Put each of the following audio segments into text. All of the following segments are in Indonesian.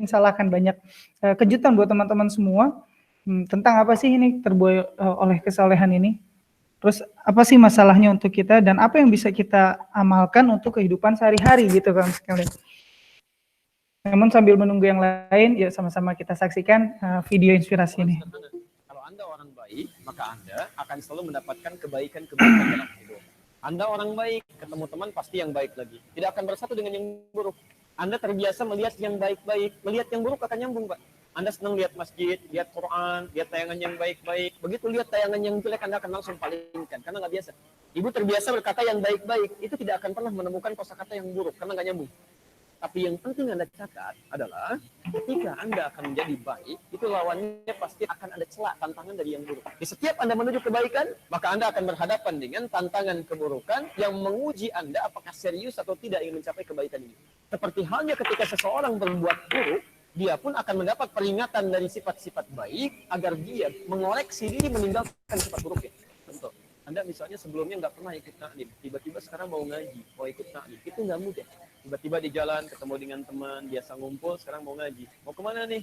insya Allah akan banyak kejutan buat teman-teman semua. Tentang apa sih ini terbuai oleh kesolehan ini? Terus apa sih masalahnya untuk kita dan apa yang bisa kita amalkan untuk kehidupan sehari-hari gitu kan sekalian. Namun sambil menunggu yang lain, ya sama-sama kita saksikan video inspirasi ini. Kalau Anda orang baik, maka Anda akan selalu mendapatkan kebaikan-kebaikan dalam hidup. Anda orang baik, ketemu teman pasti yang baik lagi. Tidak akan bersatu dengan yang buruk. Anda terbiasa melihat yang baik-baik, melihat yang buruk akan nyambung, Pak. Anda senang lihat masjid, lihat Quran, lihat tayangan yang baik-baik. Begitu lihat tayangan yang jelek, Anda akan langsung palingkan, karena nggak biasa. Ibu terbiasa berkata yang baik-baik, itu tidak akan pernah menemukan kosakata yang buruk, karena nggak nyambung. Tapi yang penting Anda catat adalah ketika Anda akan menjadi baik, itu lawannya pasti akan ada celah, tantangan dari yang buruk. Di setiap Anda menuju kebaikan, maka Anda akan berhadapan dengan tantangan keburukan yang menguji Anda apakah serius atau tidak ingin mencapai kebaikan ini. Seperti halnya ketika seseorang berbuat buruk, dia pun akan mendapat peringatan dari sifat-sifat baik agar dia mengoreksi diri meninggalkan sifat buruknya. Contoh, Anda misalnya sebelumnya nggak pernah ikut taklim, tiba-tiba sekarang mau ngaji, mau ikut taklim, itu nggak mudah. Tiba-tiba di jalan ketemu dengan teman, biasa ngumpul, sekarang mau ngaji. Mau kemana nih?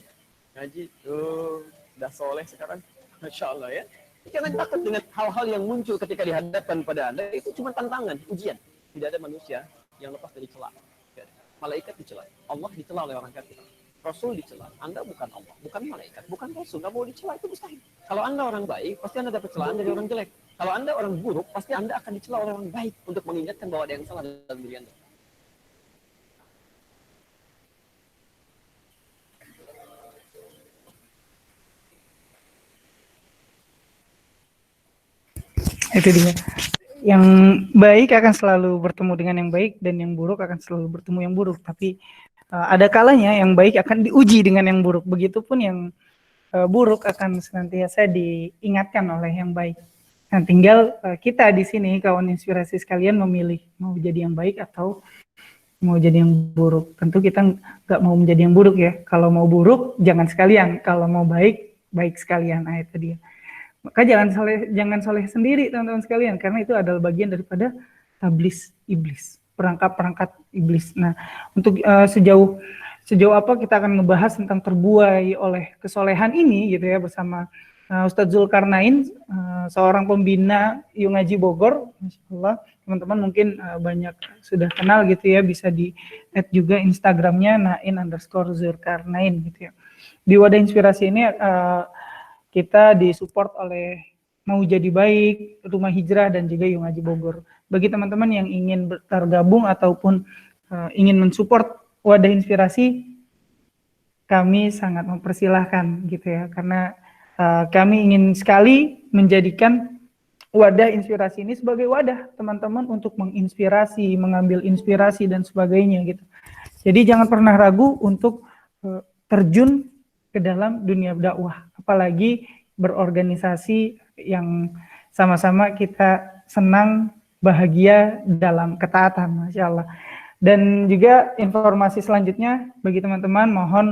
Ngaji, tuh, udah soleh sekarang. Masya Allah ya. Jangan takut dengan hal-hal yang muncul ketika dihadapkan pada Anda, itu cuma tantangan, ujian. Tidak ada manusia yang lepas dari celah. Malaikat dicela, Allah dicela oleh orang kafir. Rasul dicela, Anda bukan Allah, bukan malaikat, bukan Rasul, nggak mau dicela, itu mustahil. Kalau Anda orang baik, pasti Anda dapat celaan dari orang jelek. Kalau Anda orang buruk, pasti Anda akan dicela oleh orang baik untuk mengingatkan bahwa ada yang salah dalam diri Anda. Itu dia. Yang baik akan selalu bertemu dengan yang baik dan yang buruk akan selalu bertemu yang buruk. Tapi ada kalanya yang baik akan diuji dengan yang buruk. Begitupun yang buruk akan senantiasa diingatkan oleh yang baik. Nah, tinggal kita di sini kawan inspirasi sekalian memilih mau jadi yang baik atau mau jadi yang buruk. Tentu kita nggak mau menjadi yang buruk ya. Kalau mau buruk jangan sekalian. Kalau mau baik baik sekalian. Nah itu dia. Maka jangan soleh sendiri teman-teman sekalian, karena itu adalah bagian daripada tablis iblis, perangkap iblis. Nah, untuk sejauh apa kita akan ngebahas tentang terbuai oleh kesolehan ini gitu ya bersama Ustadz Zulkarnain, seorang pembina Yung Ngaji Bogor. Masya Allah, teman-teman mungkin banyak sudah kenal gitu ya, bisa di-add juga Instagramnya nain_Zulkarnain gitu ya. Di wadah inspirasi ini kita disupport oleh Mau Jadi Baik, Rumah Hijrah, dan juga Yung Ngaji Bogor. Bagi teman-teman yang ingin tergabung ataupun ingin mensupport wadah inspirasi, kami sangat mempersilahkan gitu ya, karena kami ingin sekali menjadikan wadah inspirasi ini sebagai wadah teman-teman untuk menginspirasi, mengambil inspirasi dan sebagainya gitu. Jadi jangan pernah ragu untuk terjun ke dalam dunia dakwah, apalagi berorganisasi yang sama-sama kita senang, bahagia dalam ketaatan, Masya Allah. Dan juga informasi selanjutnya bagi teman-teman, mohon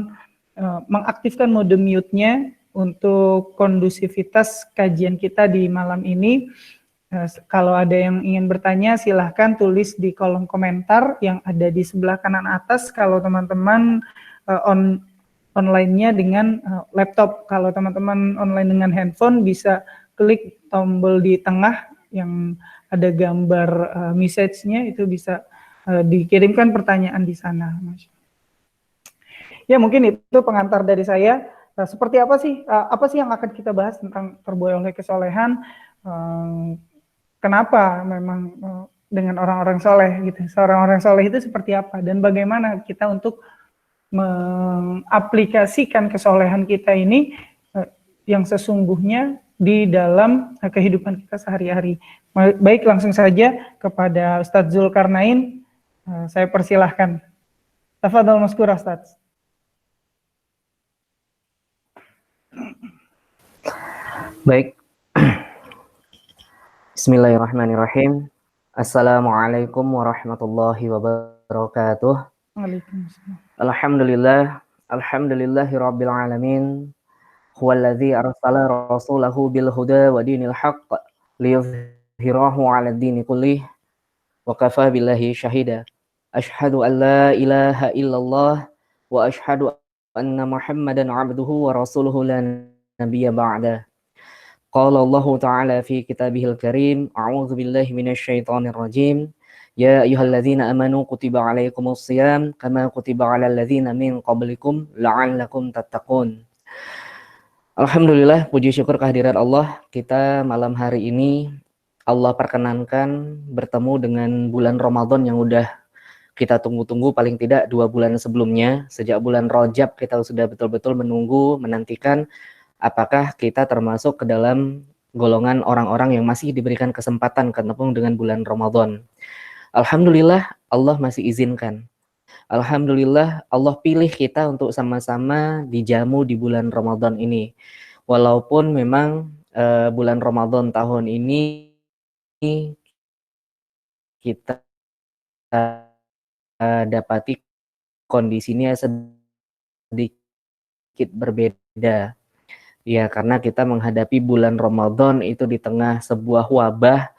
mengaktifkan mode mute-nya untuk kondusivitas kajian kita di malam ini. Kalau ada yang ingin bertanya, silahkan tulis di kolom komentar yang ada di sebelah kanan atas. Kalau teman-teman online-nya dengan laptop, kalau teman-teman online dengan handphone bisa klik tombol di tengah yang ada gambar message-nya, itu bisa dikirimkan pertanyaan di sana. Ya mungkin itu pengantar dari saya. Seperti apa sih yang akan kita bahas tentang terbuai oleh kesolehan? Kenapa memang dengan orang-orang soleh gitu? Seorang orang soleh itu seperti apa? Dan bagaimana kita untuk mengaplikasikan kesolehan kita ini yang sesungguhnya di dalam kehidupan kita sehari-hari. Baik, langsung saja kepada Ustadz Zulkarnain, saya persilahkan. Tafadhol maskur Ustadz. Baik. Bismillahirrahmanirrahim. Assalamualaikum warahmatullahi wabarakatuh. Waalaikumsalam. Alhamdulillahi rabbil alamin. Huwallazi arsala rasulahu bil huda wa dinil haqq liyuzhirahu 'alad dini kullih wa kafa billahi syahida. Asyhadu an la ilaha illallah wa asyhadu anna Muhammadan 'abduhu wa rasuluhu la nabiyya ba'dah. Qala Allah Ta'ala fi kitabihil karim, a'udzu billahi minasyaitonir rajim. Ya ayyuhalladzina amanu kutiba 'alaikumus shiyam kama kutiba 'alal ladzina min qablikum la'allakum tattaqun. Alhamdulillah, puji syukur kehadirat Allah. Kita malam hari ini Allah perkenankan bertemu dengan bulan Ramadan yang udah kita tunggu-tunggu paling tidak 2 bulan sebelumnya. Sejak bulan Rajab kita sudah betul-betul menunggu, menantikan apakah kita termasuk ke dalam golongan orang-orang yang masih diberikan kesempatan ketemu dengan bulan Ramadan. Alhamdulillah Allah masih izinkan. Alhamdulillah Allah pilih kita untuk sama-sama dijamu di bulan Ramadan ini. Walaupun memang bulan Ramadan tahun ini kita dapati kondisinya sedikit berbeda. Ya, karena kita menghadapi bulan Ramadan itu di tengah sebuah wabah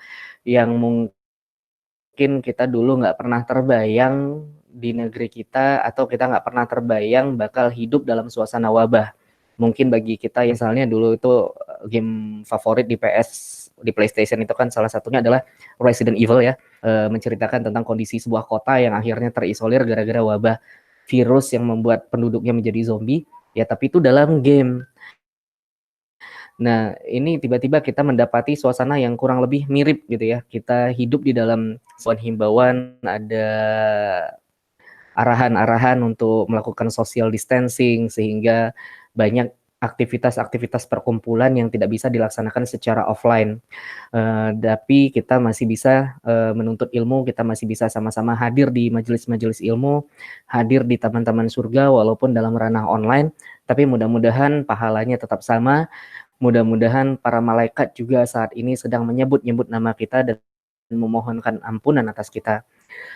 yang mungkin kita dulu nggak pernah terbayang di negeri kita, atau kita nggak pernah terbayang bakal hidup dalam suasana wabah. Mungkin bagi kita yang misalnya dulu itu game favorit di di PlayStation itu kan salah satunya adalah Resident Evil ya, menceritakan tentang kondisi sebuah kota yang akhirnya terisolir gara-gara wabah virus yang membuat penduduknya menjadi zombie. Ya, tapi itu dalam game. Nah, ini tiba-tiba kita mendapati suasana yang kurang lebih mirip gitu ya. Kita hidup di dalam sebuah himbauan, ada arahan-arahan untuk melakukan social distancing, sehingga banyak aktivitas-aktivitas perkumpulan yang tidak bisa dilaksanakan secara offline. Tapi kita masih bisa menuntut ilmu, kita masih bisa sama-sama hadir di majelis-majelis ilmu, hadir di taman-taman surga walaupun dalam ranah online, tapi mudah-mudahan pahalanya tetap sama. Mudah-mudahan para malaikat juga saat ini sedang menyebut-nyebut nama kita dan memohonkan ampunan atas kita.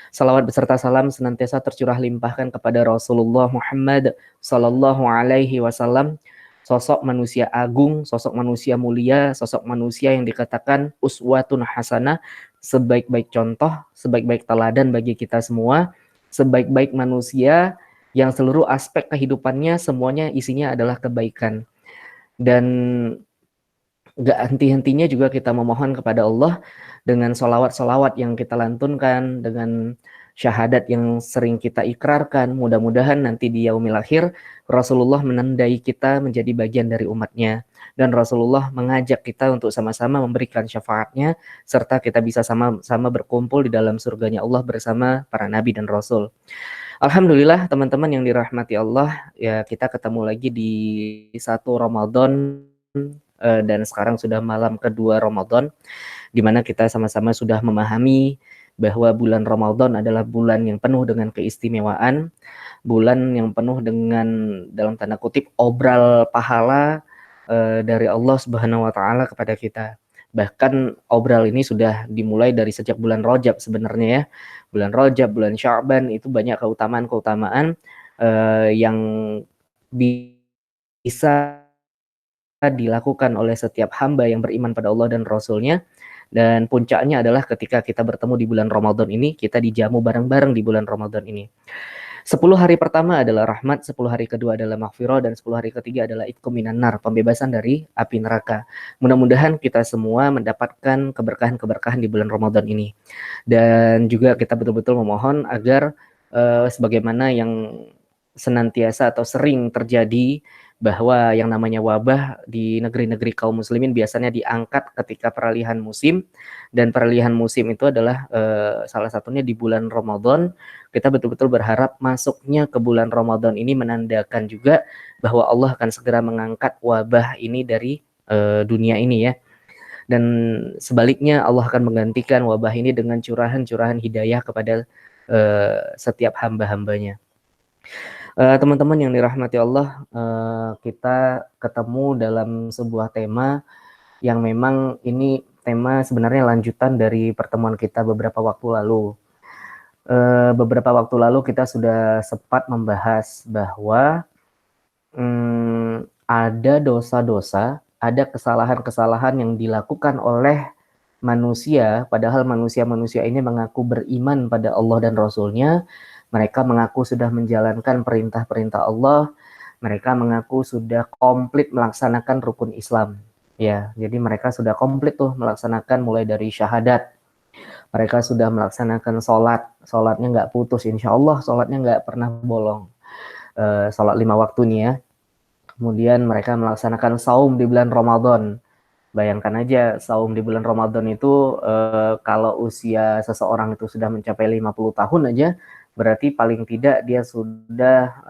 Salawat beserta salam senantiasa tercurah limpahkan kepada Rasulullah Muhammad sallallahu alaihi wasallam, sosok manusia agung, sosok manusia mulia, sosok manusia yang dikatakan uswatun hasanah, sebaik-baik contoh, sebaik-baik teladan bagi kita semua, sebaik-baik manusia yang seluruh aspek kehidupannya semuanya isinya adalah kebaikan. Dan gak henti-hentinya juga kita memohon kepada Allah dengan solawat-solawat yang kita lantunkan, dengan syahadat yang sering kita ikrarkan. Mudah-mudahan nanti di yaumil akhir Rasulullah menandai kita menjadi bagian dari umatnya, dan Rasulullah mengajak kita untuk sama-sama memberikan syafaatnya, serta kita bisa sama-sama berkumpul di dalam surganya Allah bersama para nabi dan rasul. Alhamdulillah teman-teman yang dirahmati Allah, ya kita ketemu lagi di satu Ramadan, dan sekarang sudah malam kedua Ramadan, di mana kita sama-sama sudah memahami bahwa bulan Ramadan adalah bulan yang penuh dengan keistimewaan, bulan yang penuh dengan dalam tanda kutip obral pahala dari Allah Subhanahu wa taala kepada kita. Bahkan obral ini sudah dimulai dari sejak bulan Rajab sebenarnya ya. Bulan Rajab, bulan Sya'ban itu banyak keutamaan-keutamaan yang bisa dilakukan oleh setiap hamba yang beriman pada Allah dan Rasul-Nya. Dan puncaknya adalah ketika kita bertemu di bulan Ramadan ini, kita dijamu bareng-bareng di bulan Ramadan ini. 10 hari pertama adalah rahmat, 10 hari kedua adalah maghfirah, dan 10 hari ketiga adalah itqum minan nar, pembebasan dari api neraka. Mudah-mudahan kita semua mendapatkan keberkahan-keberkahan di bulan Ramadan ini. Dan juga kita betul-betul memohon agar sebagaimana yang senantiasa atau sering terjadi, bahwa yang namanya wabah di negeri-negeri kaum muslimin biasanya diangkat ketika peralihan musim, dan peralihan musim itu adalah salah satunya di bulan Ramadan. Kita betul-betul berharap masuknya ke bulan Ramadan ini menandakan juga bahwa Allah akan segera mengangkat wabah ini dari dunia ini ya. Dan sebaliknya Allah akan menggantikan wabah ini dengan curahan-curahan hidayah kepada setiap hamba-hambanya. Teman-teman yang dirahmati Allah, kita ketemu dalam sebuah tema yang memang ini tema sebenarnya lanjutan dari pertemuan kita beberapa waktu lalu. Beberapa waktu lalu kita sudah sempat membahas bahwa ada dosa-dosa, ada kesalahan-kesalahan yang dilakukan oleh manusia, padahal manusia-manusia ini mengaku beriman pada Allah dan Rasul-Nya. Mereka mengaku sudah menjalankan perintah-perintah Allah, mereka mengaku sudah komplit melaksanakan rukun Islam. Ya, jadi mereka sudah komplit tuh melaksanakan mulai dari syahadat. Mereka sudah melaksanakan sholat, sholatnya nggak putus, insya Allah sholatnya nggak pernah bolong. Sholat 5 waktu nih ya. Kemudian mereka melaksanakan saum di bulan Ramadan. Bayangkan aja saum di bulan Ramadan itu kalau usia seseorang itu sudah mencapai 50 tahun aja, berarti paling tidak dia sudah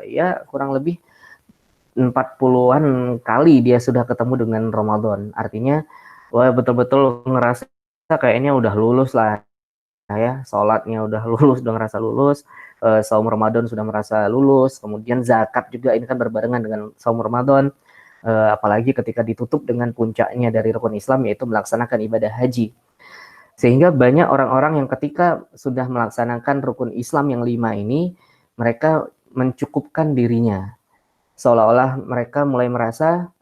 ya kurang lebih 40-an kali dia sudah ketemu dengan Ramadan. Artinya wah betul-betul ngerasa kayaknya udah lulus lah ya, sholatnya udah lulus, udah ngerasa lulus, saum Ramadan sudah merasa lulus, kemudian zakat juga ini kan berbarengan dengan saum Ramadan. Apalagi ketika ditutup dengan puncaknya dari rukun Islam yaitu melaksanakan ibadah haji. Sehingga banyak orang-orang yang ketika sudah melaksanakan rukun Islam yang 5 ini, mereka mencukupkan dirinya. Seolah-olah mereka mulai merasa,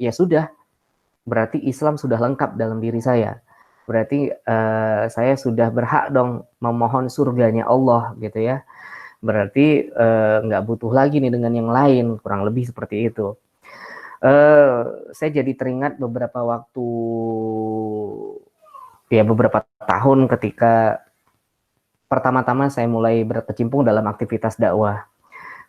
ya sudah, berarti Islam sudah lengkap dalam diri saya. Berarti saya sudah berhak dong memohon surganya Allah gitu ya. Berarti nggak butuh lagi nih dengan yang lain, kurang lebih seperti itu. Saya jadi teringat beberapa waktu, ya beberapa tahun ketika pertama-tama saya mulai berkecimpung dalam aktivitas dakwah.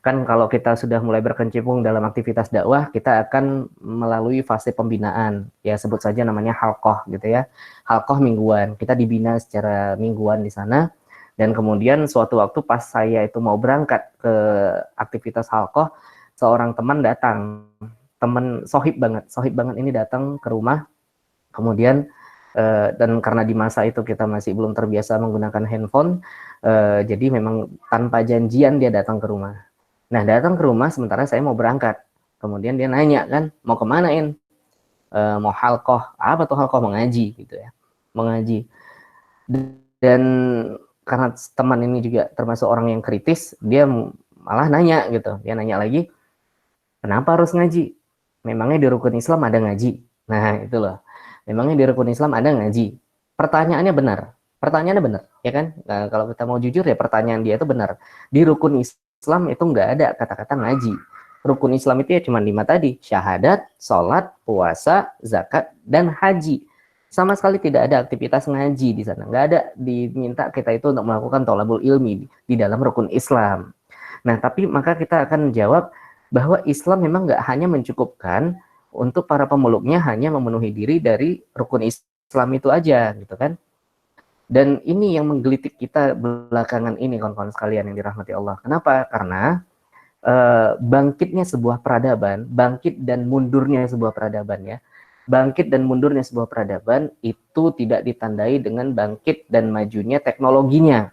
Kan kalau kita sudah mulai berkecimpung dalam aktivitas dakwah, kita akan melalui fase pembinaan. Ya sebut saja namanya halqah gitu ya. Halqah mingguan. Kita dibina secara mingguan di sana. Dan kemudian suatu waktu pas saya itu mau berangkat ke aktivitas halqah, seorang teman datang. Teman sohib banget ini datang ke rumah, kemudian dan karena di masa itu kita masih belum terbiasa menggunakan handphone, jadi memang tanpa janjian dia datang ke rumah. Nah datang ke rumah sementara saya mau berangkat, kemudian dia nanya kan, mau kemana In? Mau halqah, apa tuh halqah? Mengaji gitu ya, mengaji. Dan karena teman ini juga termasuk orang yang kritis, dia malah nanya gitu, dia nanya lagi, kenapa harus ngaji? Memangnya di rukun Islam ada ngaji? Nah itu loh, memangnya di rukun Islam ada ngaji? Pertanyaannya benar, ya kan? Nah, kalau kita mau jujur ya pertanyaan dia itu benar. Di rukun Islam itu nggak ada kata-kata ngaji. Rukun Islam itu ya cuma 5 tadi, syahadat, sholat, puasa, zakat, dan haji. Sama sekali tidak ada aktivitas ngaji di sana. Nggak ada diminta kita itu untuk melakukan thalabul ilmi di dalam rukun Islam. Nah tapi maka kita akan jawab, bahwa Islam memang nggak hanya mencukupkan untuk para pemeluknya hanya memenuhi diri dari rukun Islam itu aja gitu kan. Dan ini yang menggelitik kita belakangan ini kawan-kawan sekalian yang dirahmati Allah. Kenapa? Karena bangkitnya sebuah peradaban, bangkit dan mundurnya sebuah peradaban ya. Bangkit dan mundurnya sebuah peradaban itu tidak ditandai dengan bangkit dan majunya teknologinya.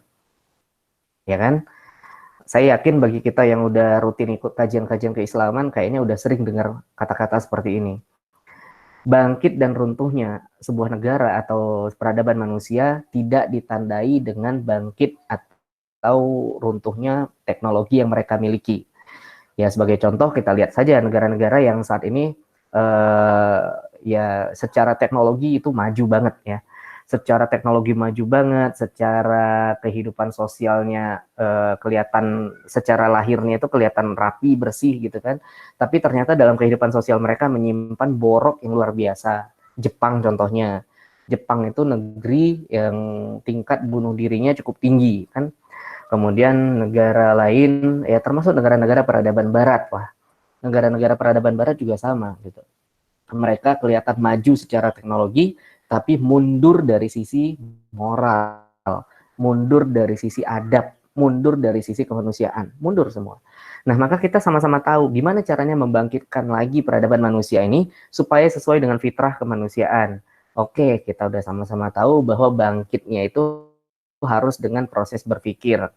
Ya kan? Saya yakin bagi kita yang udah rutin ikut kajian-kajian keislaman, kayaknya udah sering dengar kata-kata seperti ini. Bangkit dan runtuhnya sebuah negara atau peradaban manusia tidak ditandai dengan bangkit atau runtuhnya teknologi yang mereka miliki. Ya sebagai contoh kita lihat saja negara-negara yang saat ini ya secara teknologi itu maju banget ya. Secara teknologi maju banget, secara kehidupan sosialnya kelihatan, secara lahirnya itu kelihatan rapi, bersih gitu kan. Tapi ternyata dalam kehidupan sosial mereka menyimpan borok yang luar biasa. Jepang contohnya. Jepang itu negeri yang tingkat bunuh dirinya cukup tinggi kan. Kemudian negara lain, ya termasuk negara-negara peradaban barat lah. Negara-negara peradaban barat juga sama gitu. Mereka kelihatan maju secara teknologi, tapi mundur dari sisi moral, mundur dari sisi adab, mundur dari sisi kemanusiaan, mundur semua. Nah, maka kita sama-sama tahu gimana caranya membangkitkan lagi peradaban manusia ini supaya sesuai dengan fitrah kemanusiaan. Oke, kita udah sama-sama tahu bahwa bangkitnya itu harus dengan proses berpikir.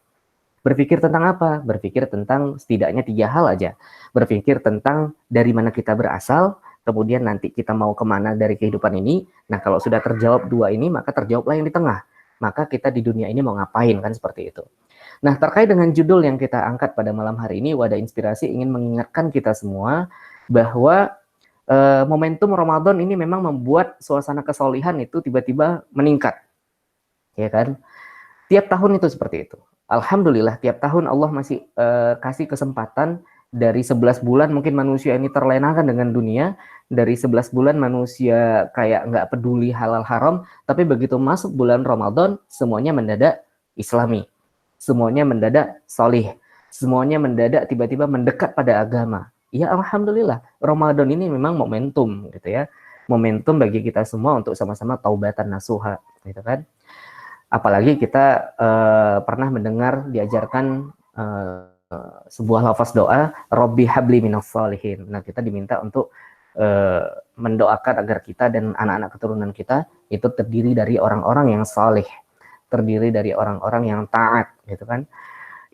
Berpikir tentang apa? Berpikir tentang setidaknya 3 hal aja. Berpikir tentang dari mana kita berasal, kemudian nanti kita mau kemana dari kehidupan ini. Nah kalau sudah terjawab 2 ini, maka terjawablah yang di tengah. Maka kita di dunia ini mau ngapain, kan seperti itu. Nah terkait dengan judul yang kita angkat pada malam hari ini, Wadah Inspirasi ingin mengingatkan kita semua bahwa momentum Ramadan ini memang membuat suasana kesolihan itu tiba-tiba meningkat. Ya kan? Tiap tahun itu seperti itu. Alhamdulillah tiap tahun Allah masih kasih kesempatan Dari 11 bulan mungkin manusia ini terlenakan dengan dunia, dari 11 bulan manusia kayak nggak peduli halal haram, tapi begitu masuk bulan Ramadan, semuanya mendadak Islami, semuanya mendadak solih, semuanya mendadak tiba-tiba mendekat pada agama. Ya alhamdulillah, Ramadan ini memang momentum gitu ya, momentum bagi kita semua untuk sama-sama taubatan nasuha, gitu kan. Apalagi kita pernah mendengar diajarkan sebuah lafaz doa, Robbi habli minas sholihin. Nah, kita diminta untuk mendoakan agar kita dan anak-anak keturunan kita itu terdiri dari orang-orang yang saleh, terdiri dari orang-orang yang taat, gitu kan.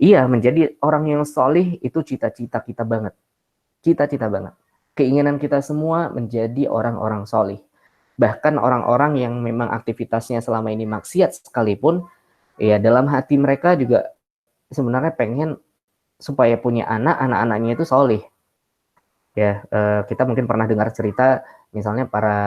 Iya, menjadi orang yang saleh itu cita-cita kita banget. Cita-cita banget. Keinginan kita semua menjadi orang-orang saleh. Bahkan orang-orang yang memang aktivitasnya selama ini maksiat sekalipun, ya dalam hati mereka juga sebenarnya pengen supaya punya anak-anaknya itu soleh. Ya, kita mungkin pernah dengar cerita misalnya para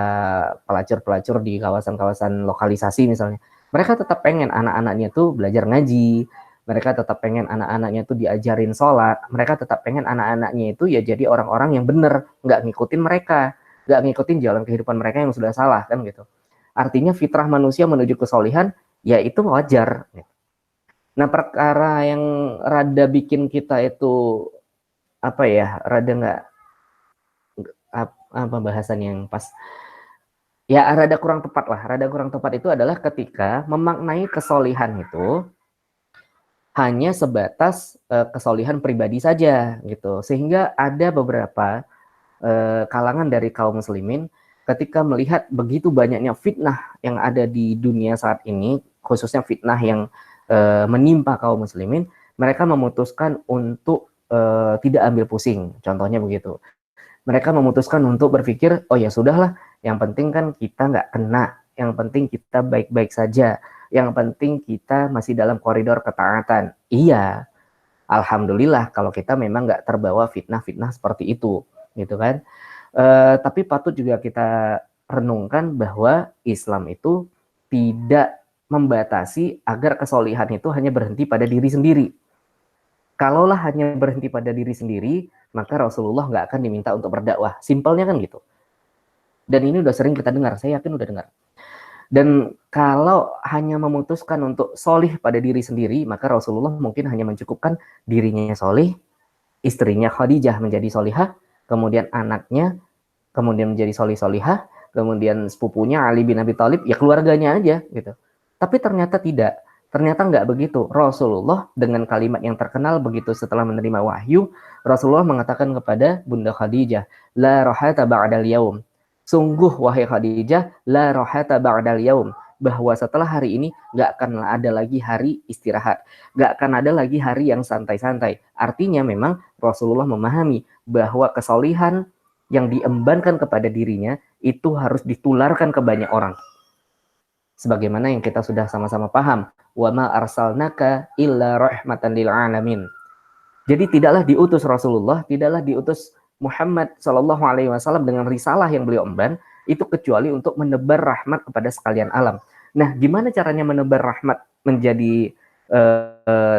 pelacur-pelacur di kawasan-kawasan lokalisasi misalnya. Mereka tetap pengen anak-anaknya tuh belajar ngaji, mereka tetap pengen anak-anaknya tuh diajarin sholat, mereka tetap pengen anak-anaknya itu ya jadi orang-orang yang benar, nggak ngikutin mereka, nggak ngikutin jalan kehidupan mereka yang sudah salah kan gitu. Artinya fitrah manusia menuju kesolihan, ya itu wajar. Nah, perkara yang rada bikin kita itu apa ya, rada nggak apa bahasan yang pas, ya rada kurang tepat lah. Rada kurang tepat itu adalah ketika memaknai kesolihan itu hanya sebatas kesolihan pribadi saja gitu, sehingga ada beberapa kalangan dari kaum muslimin ketika melihat begitu banyaknya fitnah yang ada di dunia saat ini, khususnya fitnah yang menimpa kaum muslimin, mereka memutuskan untuk tidak ambil pusing. Contohnya begitu. Mereka memutuskan untuk berpikir, oh ya sudahlah, yang penting kan kita nggak kena, yang penting kita baik-baik saja, yang penting kita masih dalam koridor ketaatan. Iya, alhamdulillah kalau kita memang nggak terbawa fitnah-fitnah seperti itu, gitu kan. Tapi patut juga kita renungkan bahwa Islam itu tidak membatasi agar kesolihan itu hanya berhenti pada diri sendiri. Kalaulah hanya berhenti pada diri sendiri, maka Rasulullah nggak akan diminta untuk berdakwah. Simpelnya kan gitu. Dan ini udah sering kita dengar, saya yakin udah dengar. Dan kalau hanya memutuskan untuk solih pada diri sendiri, maka Rasulullah mungkin hanya mencukupkan dirinya solih, istrinya Khadijah menjadi solihah, kemudian anaknya kemudian menjadi solih-solihah, kemudian sepupunya Ali bin Abi Thalib, ya keluarganya aja gitu. Tapi ternyata tidak. Ternyata nggak begitu. Rasulullah dengan kalimat yang terkenal begitu setelah menerima wahyu, Rasulullah mengatakan kepada Bunda Khadijah, la rohata ba'dal yaum. Sungguh wahai Khadijah, la rohata ba'dal yaum. Bahwa setelah hari ini nggak akan ada lagi hari istirahat. Nggak akan ada lagi hari yang santai-santai. Artinya memang Rasulullah memahami bahwa kesolihan yang diembankan kepada dirinya itu harus ditularkan ke banyak orang. Sebagaimana yang kita sudah sama-sama paham, wa ma arsalnaka illa rahmatan lil alamin. Jadi tidaklah diutus Rasulullah, tidaklah diutus Muhammad Shallallahu Alaihi Wasallam dengan risalah yang beliau emban itu kecuali untuk menebar rahmat kepada sekalian alam. Nah, gimana caranya menebar rahmat menjadi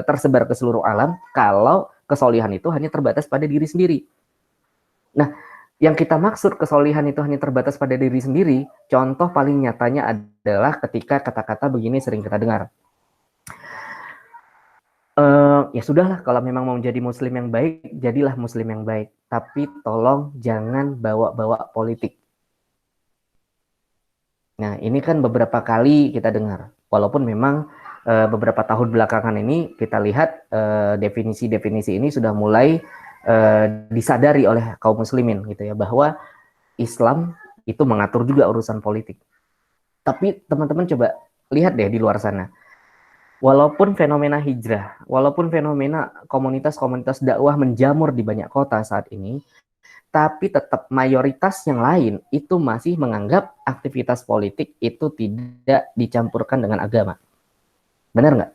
tersebar ke seluruh alam kalau kesolihan itu hanya terbatas pada diri sendiri? Nah, yang kita maksud kesolihan itu hanya terbatas pada diri sendiri, contoh paling nyatanya adalah ketika kata-kata begini sering kita dengar. Ya sudahlah, kalau memang mau menjadi muslim yang baik, jadilah muslim yang baik. Tapi tolong jangan bawa-bawa politik. Nah, ini kan beberapa kali kita dengar. Walaupun memang beberapa tahun belakangan ini kita lihat definisi-definisi ini sudah mulai disadari oleh kaum muslimin gitu ya, bahwa Islam itu mengatur juga urusan politik. Tapi teman-teman coba lihat deh di luar sana. Walaupun fenomena hijrah, walaupun fenomena komunitas-komunitas dakwah menjamur di banyak kota saat ini, tapi tetap mayoritas yang lain itu masih menganggap aktivitas politik itu tidak dicampurkan dengan agama. Benar nggak?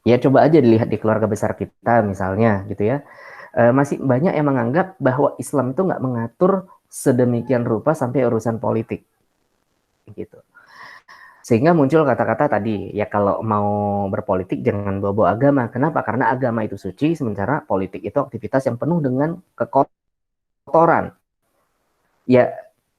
Ya coba aja dilihat di keluarga besar kita misalnya gitu ya. Masih banyak yang menganggap bahwa Islam itu nggak mengatur sedemikian rupa sampai urusan politik gitu. Sehingga muncul kata-kata tadi, ya kalau mau berpolitik jangan bawa-bawa agama. Kenapa? Karena agama itu suci, sementara politik itu aktivitas yang penuh dengan kekotoran. Ya,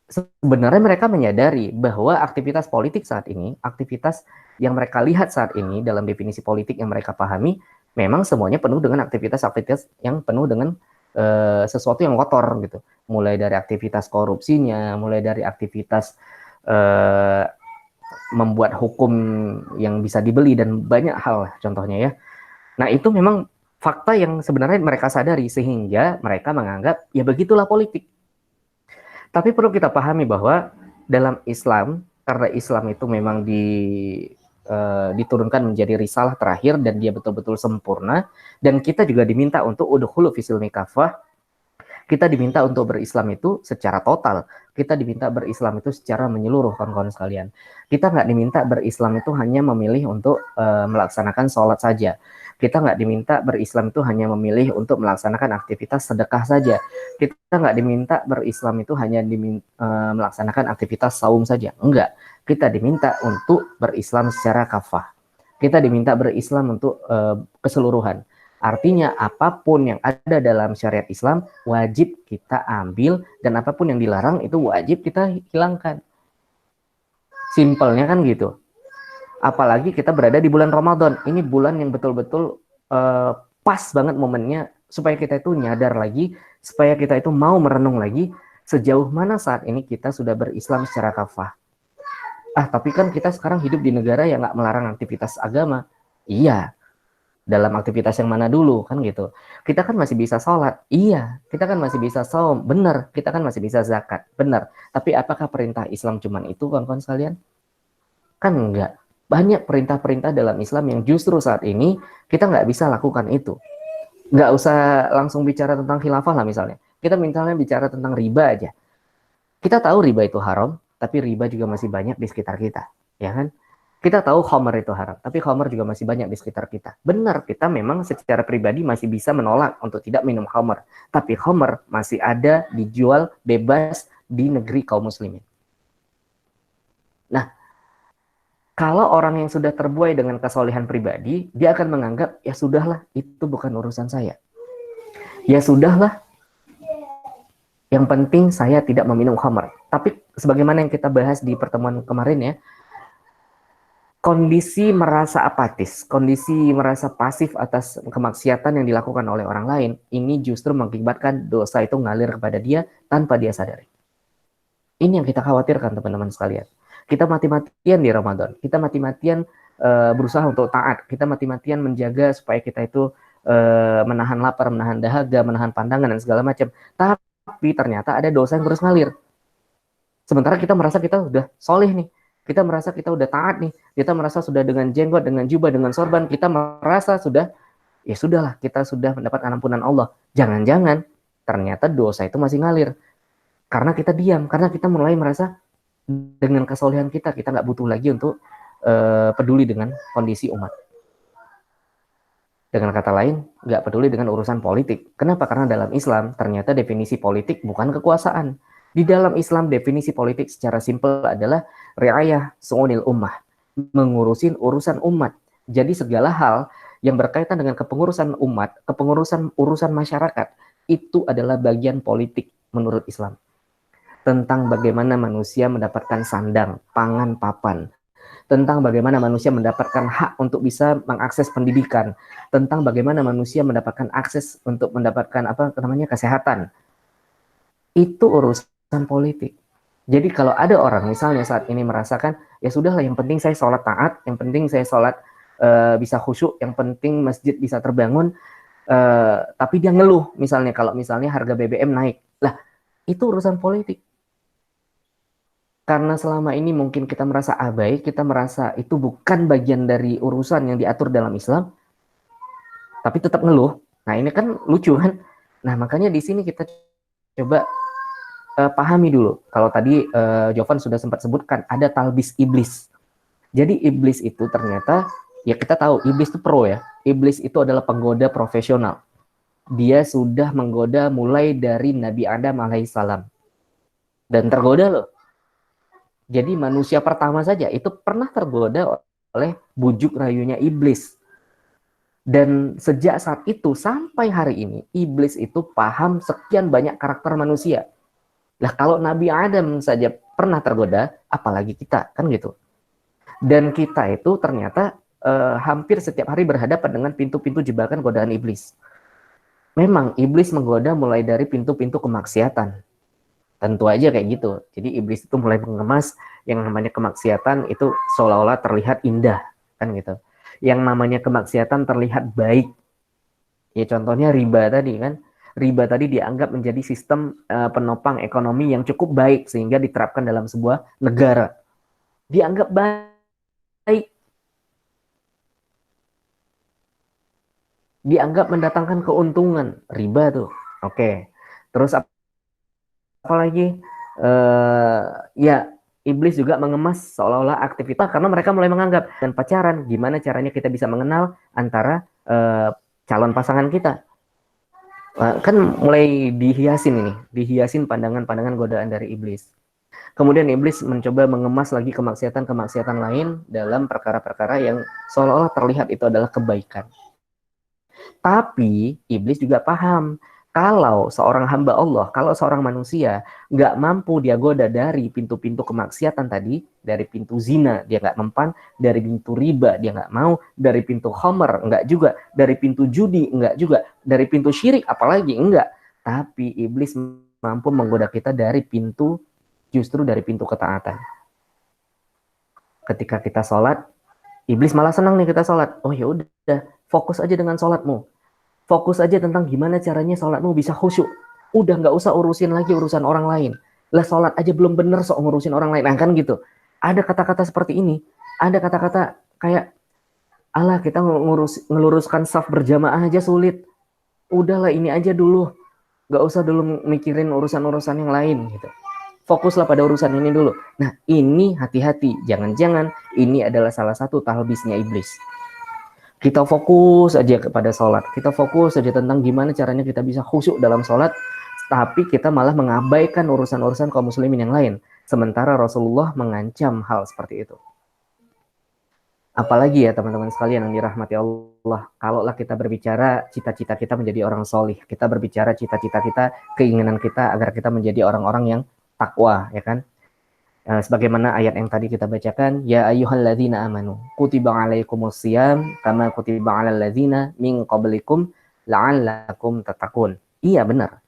sebenarnya mereka menyadari bahwa aktivitas politik saat ini, aktivitas yang mereka lihat saat ini dalam definisi politik yang mereka pahami, memang semuanya penuh dengan aktivitas-aktivitas yang penuh dengan sesuatu yang kotor gitu. Mulai dari aktivitas korupsinya, mulai dari aktivitas membuat hukum yang bisa dibeli dan banyak hal contohnya ya. Nah, itu memang fakta yang sebenarnya mereka sadari sehingga mereka menganggap ya begitulah politik. Tapi perlu kita pahami bahwa dalam Islam, karena Islam itu memang diturunkan menjadi risalah terakhir dan dia betul-betul sempurna, dan kita juga diminta untuk udkhulu fis-silmi kafah. Kita diminta untuk berislam itu secara total. Kita diminta berislam itu secara menyeluruh, kawan-kawan sekalian. Kita nggak diminta berislam itu hanya memilih untuk melaksanakan sholat saja. Kita nggak diminta berislam itu hanya memilih untuk melaksanakan aktivitas sedekah saja. Kita nggak diminta berislam itu hanya melaksanakan aktivitas saum saja. Enggak. Kita diminta untuk berislam secara kafah. Kita diminta berislam untuk keseluruhan. Artinya apapun yang ada dalam syariat Islam wajib kita ambil, dan apapun yang dilarang itu wajib kita hilangkan. Simpelnya kan gitu. Apalagi kita berada di bulan Ramadan. Ini bulan yang betul-betul pas banget momennya supaya kita itu nyadar lagi, supaya kita itu mau merenung lagi sejauh mana saat ini kita sudah berislam secara kafah. Tapi kan kita sekarang hidup di negara yang nggak melarang aktivitas agama. Iya. Dalam aktivitas yang mana dulu kan gitu. Kita kan masih bisa sholat, iya. Kita kan masih bisa saum, benar. Kita kan masih bisa zakat, benar. Tapi apakah perintah Islam cuman itu, kawan-kawan sekalian? Kan enggak. Banyak perintah-perintah dalam Islam yang justru saat ini kita nggak bisa lakukan itu. Nggak usah langsung bicara tentang khilafah lah misalnya. Kita misalnya bicara tentang riba aja. Kita tahu riba itu haram, tapi riba juga masih banyak di sekitar kita, ya kan? Kita tahu khamr itu haram, tapi khamr juga masih banyak di sekitar kita. Benar, kita memang secara pribadi masih bisa menolak untuk tidak minum khamr. Tapi khamr masih ada dijual bebas di negeri kaum muslimin. Nah, kalau orang yang sudah terbuai dengan kesolehan pribadi, dia akan menganggap, ya sudahlah, itu bukan urusan saya. Ya sudahlah, yang penting saya tidak meminum khamr. Tapi sebagaimana yang kita bahas di pertemuan kemarin ya, kondisi merasa apatis, kondisi merasa pasif atas kemaksiatan yang dilakukan oleh orang lain, ini justru mengakibatkan dosa itu ngalir kepada dia tanpa dia sadari. Ini yang kita khawatirkan, teman-teman sekalian. Kita mati-matian di Ramadan, kita mati-matian berusaha untuk taat, kita mati-matian menjaga supaya kita itu menahan lapar, menahan dahaga, menahan pandangan, dan segala macam. Tapi ternyata ada dosa yang terus ngalir. Sementara kita merasa kita udah soleh nih, kita merasa kita udah taat nih, kita merasa sudah dengan jenggot, dengan jubah, dengan sorban, kita merasa sudah, ya sudahlah, kita sudah mendapatkan ampunan Allah. Jangan-jangan ternyata dosa itu masih ngalir. Karena kita diam, karena kita mulai merasa dengan kesolehan kita nggak butuh lagi untuk peduli dengan kondisi umat. Dengan kata lain, nggak peduli dengan urusan politik. Kenapa? Karena dalam Islam ternyata definisi politik bukan kekuasaan. Di dalam Islam definisi politik secara simpel adalah riayah su'unil ummah, mengurusin urusan umat. Jadi segala hal yang berkaitan dengan kepengurusan umat, kepengurusan urusan masyarakat, itu adalah bagian politik menurut Islam. Tentang bagaimana manusia mendapatkan sandang, pangan, papan. Tentang bagaimana manusia mendapatkan hak untuk bisa mengakses pendidikan. Tentang bagaimana manusia mendapatkan akses untuk mendapatkan kesehatan. Itu urusan politik. Jadi kalau ada orang misalnya saat ini merasakan, ya sudahlah, yang penting saya sholat taat, yang penting saya sholat bisa khusyuk, yang penting masjid bisa terbangun, tapi dia ngeluh misalnya kalau misalnya harga BBM naik. Lah, itu urusan politik. Karena selama ini mungkin kita merasa abai, kita merasa itu bukan bagian dari urusan yang diatur dalam Islam, tapi tetap ngeluh. Nah, ini kan lucu kan? Nah, makanya di sini kita coba pahami dulu. Kalau tadi Jovan sudah sempat sebutkan, ada talbis iblis. Jadi iblis itu ternyata, ya kita tahu, iblis itu pro ya. Iblis itu adalah penggoda profesional. Dia sudah menggoda mulai dari Nabi Adam alaihissalam. Dan tergoda loh. Jadi manusia pertama saja itu pernah tergoda oleh bujuk rayunya iblis. Dan sejak saat itu sampai hari ini, iblis itu paham sekian banyak karakter manusia. Lah kalau Nabi Adam saja pernah tergoda, apalagi kita, kan gitu. Dan kita itu ternyata hampir setiap hari berhadapan dengan pintu-pintu jebakan godaan iblis. Memang iblis menggoda mulai dari pintu-pintu kemaksiatan. Tentu aja kayak gitu. Jadi iblis itu mulai mengemas yang namanya kemaksiatan itu seolah-olah terlihat indah, kan gitu. Yang namanya kemaksiatan terlihat baik. Ya contohnya riba tadi kan. Riba tadi dianggap menjadi sistem penopang ekonomi yang cukup baik sehingga diterapkan dalam sebuah negara. Dianggap baik. Dianggap mendatangkan keuntungan. Riba tuh. Oke. Terus apalagi ya iblis juga mengemas seolah-olah aktivitas karena mereka mulai menganggap dan pacaran gimana caranya kita bisa mengenal antara calon pasangan kita. Kan mulai dihiasin pandangan-pandangan godaan dari iblis. Kemudian iblis mencoba mengemas lagi kemaksiatan-kemaksiatan lain dalam perkara-perkara yang seolah-olah terlihat itu adalah kebaikan. Tapi iblis juga paham kalau seorang hamba Allah, kalau seorang manusia nggak mampu dia goda dari pintu-pintu kemaksiatan tadi, dari pintu zina dia nggak mempan, dari pintu riba dia nggak mau, dari pintu khamar nggak juga, dari pintu judi nggak juga, dari pintu syirik apalagi enggak. Tapi iblis mampu menggoda kita dari pintu, justru dari pintu ketaatan. Ketika kita sholat, iblis malah senang nih kita sholat. Oh ya udah, fokus aja dengan sholatmu. Fokus aja tentang gimana caranya sholatmu bisa khusyuk. Udah nggak usah urusin lagi urusan orang lain. Lah sholat aja belum bener sok ngurusin orang lain. Nah kan gitu. Ada kata-kata seperti ini. Ada kata-kata kayak, alah kita ngeluruskan saf berjamaah aja sulit. Udahlah ini aja dulu. Nggak usah dulu mikirin urusan-urusan yang lain gitu. Fokuslah pada urusan ini dulu. Nah ini hati-hati. Jangan-jangan ini adalah salah satu talbisnya iblis. Kita fokus aja kepada sholat. Kita fokus aja tentang gimana caranya kita bisa khusyuk dalam sholat. Tapi kita malah mengabaikan urusan-urusan kaum muslimin yang lain. Sementara Rasulullah mengancam hal seperti itu. Apalagi ya teman-teman sekalian yang dirahmati Allah. Kalaulah kita berbicara cita-cita kita menjadi orang solih. Kita berbicara cita-cita kita, keinginan kita agar kita menjadi orang-orang yang takwa, ya kan? Sebagaimana ayat yang tadi kita bacakan, ya ayyuhalladzina amanu kutiba alaikumusiyam kama kutiba alal ladzina min qablikum la'allakum tattaqun. Iya benar.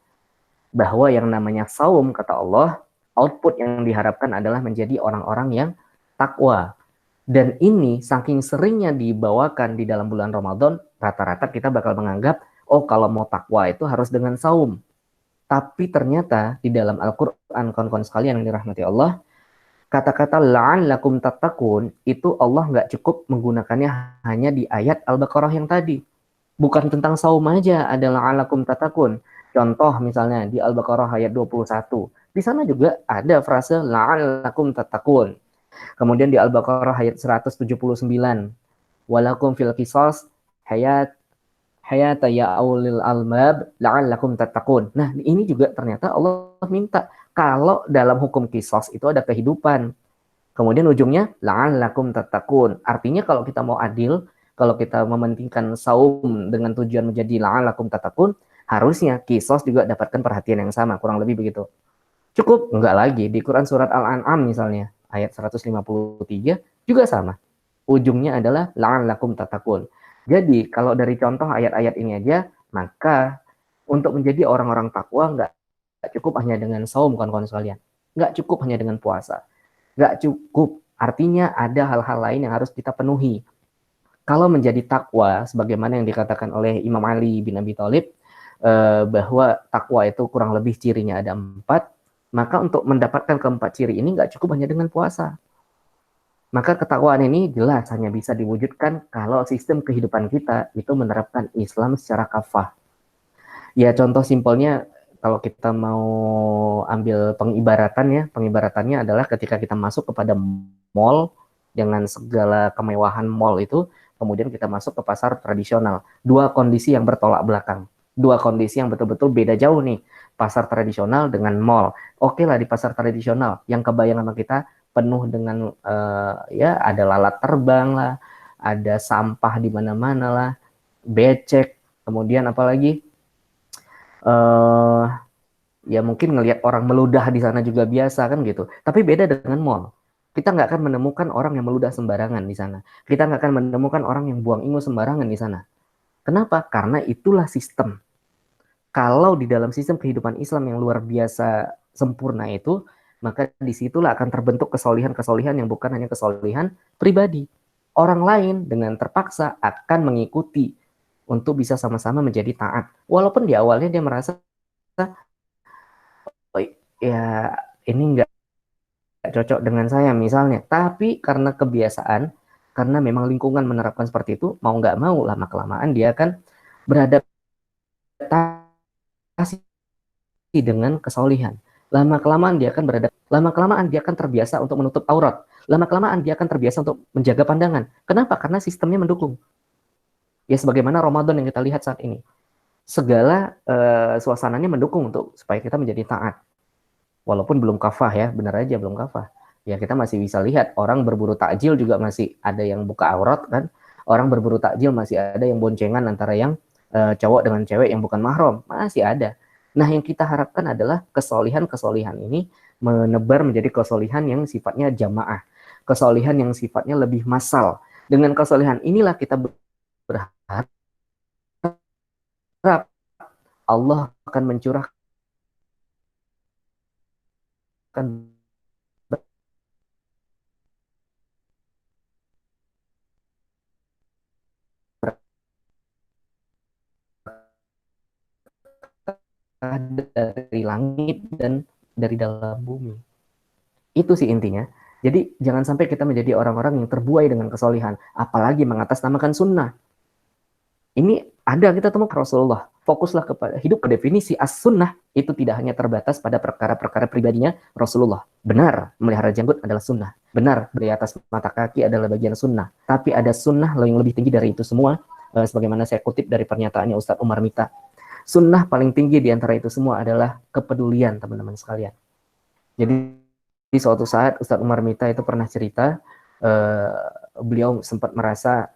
Bahwa yang namanya saum kata Allah, output yang diharapkan adalah menjadi orang-orang yang takwa. Dan ini saking seringnya dibawakan di dalam bulan Ramadan, rata-rata kita bakal menganggap, oh kalau mau takwa itu harus dengan saum. Tapi ternyata di dalam Al-Qur'an kawan-kawan sekalian yang dirahmati Allah, kata-kata la'allakum tattaqun itu Allah nggak cukup menggunakannya hanya di ayat Al-Baqarah yang tadi. Bukan tentang saum aja ada la'allakum tattaqun. Contoh misalnya di Al-Baqarah ayat 21. Di sana juga ada frase la'allakum tattaqun. Kemudian di Al-Baqarah ayat 179. Walakum fil qisas hayata ya aulil albab la'allakum tattaqun. Nah, ini juga ternyata Allah minta kalau dalam hukum kisos itu ada kehidupan. Kemudian ujungnya la'allakum tattaqun. Artinya kalau kita mau adil, kalau kita mementingkan saum dengan tujuan menjadi la'allakum tattaqun, harusnya kisos juga dapatkan perhatian yang sama, kurang lebih begitu. Cukup? Enggak lagi. Di Quran surat Al-An'am misalnya, ayat 153 juga sama. Ujungnya adalah la'allakum tattaqun. Jadi kalau dari contoh ayat-ayat ini aja, maka untuk menjadi orang-orang takwa enggak cukup hanya dengan saum kawan-kawan sekalian. Nggak cukup hanya dengan puasa. Nggak cukup. Artinya ada hal-hal lain yang harus kita penuhi. Kalau menjadi takwa, sebagaimana yang dikatakan oleh Imam Ali bin Abi Thalib, bahwa takwa itu kurang lebih cirinya ada 4, maka untuk mendapatkan keempat ciri ini nggak cukup hanya dengan puasa. Maka ketakwaan ini jelas hanya bisa diwujudkan kalau sistem kehidupan kita itu menerapkan Islam secara kafah. Ya contoh simpelnya, kalau kita mau ambil pengibaratannya adalah ketika kita masuk kepada mall dengan segala kemewahan mall itu, kemudian kita masuk ke pasar tradisional. Dua kondisi yang bertolak belakang. Dua kondisi yang betul-betul beda jauh nih. Pasar tradisional dengan mall. Oke lah di pasar tradisional, yang kebayang sama kita penuh dengan ya ada lalat terbang lah, ada sampah di mana-mana lah, becek, kemudian apalagi ya mungkin ngelihat orang meludah di sana juga biasa kan gitu. Tapi beda dengan mall. Kita nggak akan menemukan orang yang meludah sembarangan di sana. Kita nggak akan menemukan orang yang buang ingus sembarangan di sana. Kenapa? Karena itulah sistem. Kalau di dalam sistem kehidupan Islam yang luar biasa sempurna itu, maka disitulah akan terbentuk kesolihan-kesolihan yang bukan hanya kesolihan pribadi. Orang lain dengan terpaksa akan mengikuti untuk bisa sama-sama menjadi taat. Walaupun di awalnya dia merasa, oh, ya ini nggak cocok dengan saya misalnya. Tapi karena kebiasaan, karena memang lingkungan menerapkan seperti itu, mau nggak mau lama-kelamaan dia akan beradaptasi dengan kesolihan. Lama-kelamaan dia akan lama-kelamaan dia akan terbiasa untuk menutup aurat. Lama-kelamaan dia akan terbiasa untuk menjaga pandangan. Kenapa? Karena sistemnya mendukung. Ya sebagaimana Ramadan yang kita lihat saat ini. Segala suasananya mendukung untuk supaya kita menjadi taat. Walaupun belum kafah ya, benar aja belum kafah. Ya kita masih bisa lihat orang berburu takjil juga masih ada yang buka aurat kan. Orang berburu takjil masih ada yang boncengan antara yang cowok dengan cewek yang bukan mahram, masih ada. Nah, yang kita harapkan adalah kesolihan-kesolihan ini menebar menjadi kesolihan yang sifatnya jamaah, kesolihan yang sifatnya lebih massal. Dengan kesolihan inilah kita berharap Allah akan mencurahkan dari langit dan dari dalam bumi. Itu sih intinya. Jadi jangan sampai kita menjadi orang-orang yang terbuai dengan kesolihan, apalagi mengatasnamakan sunnah. Ini ada kita temukan Rasulullah. Fokuslah kepada hidup ke definisi as-sunnah itu tidak hanya terbatas pada perkara-perkara pribadinya Rasulullah. Benar, melihara janggut adalah sunnah. Benar, di atas mata kaki adalah bagian sunnah. Tapi ada sunnah yang lebih tinggi dari itu semua. Sebagaimana saya kutip dari pernyataannya Ustadz Umar Mita. Sunnah paling tinggi di antara itu semua adalah kepedulian, teman-teman sekalian. Jadi di suatu saat Ustadz Umar Mita itu pernah cerita, beliau sempat merasa,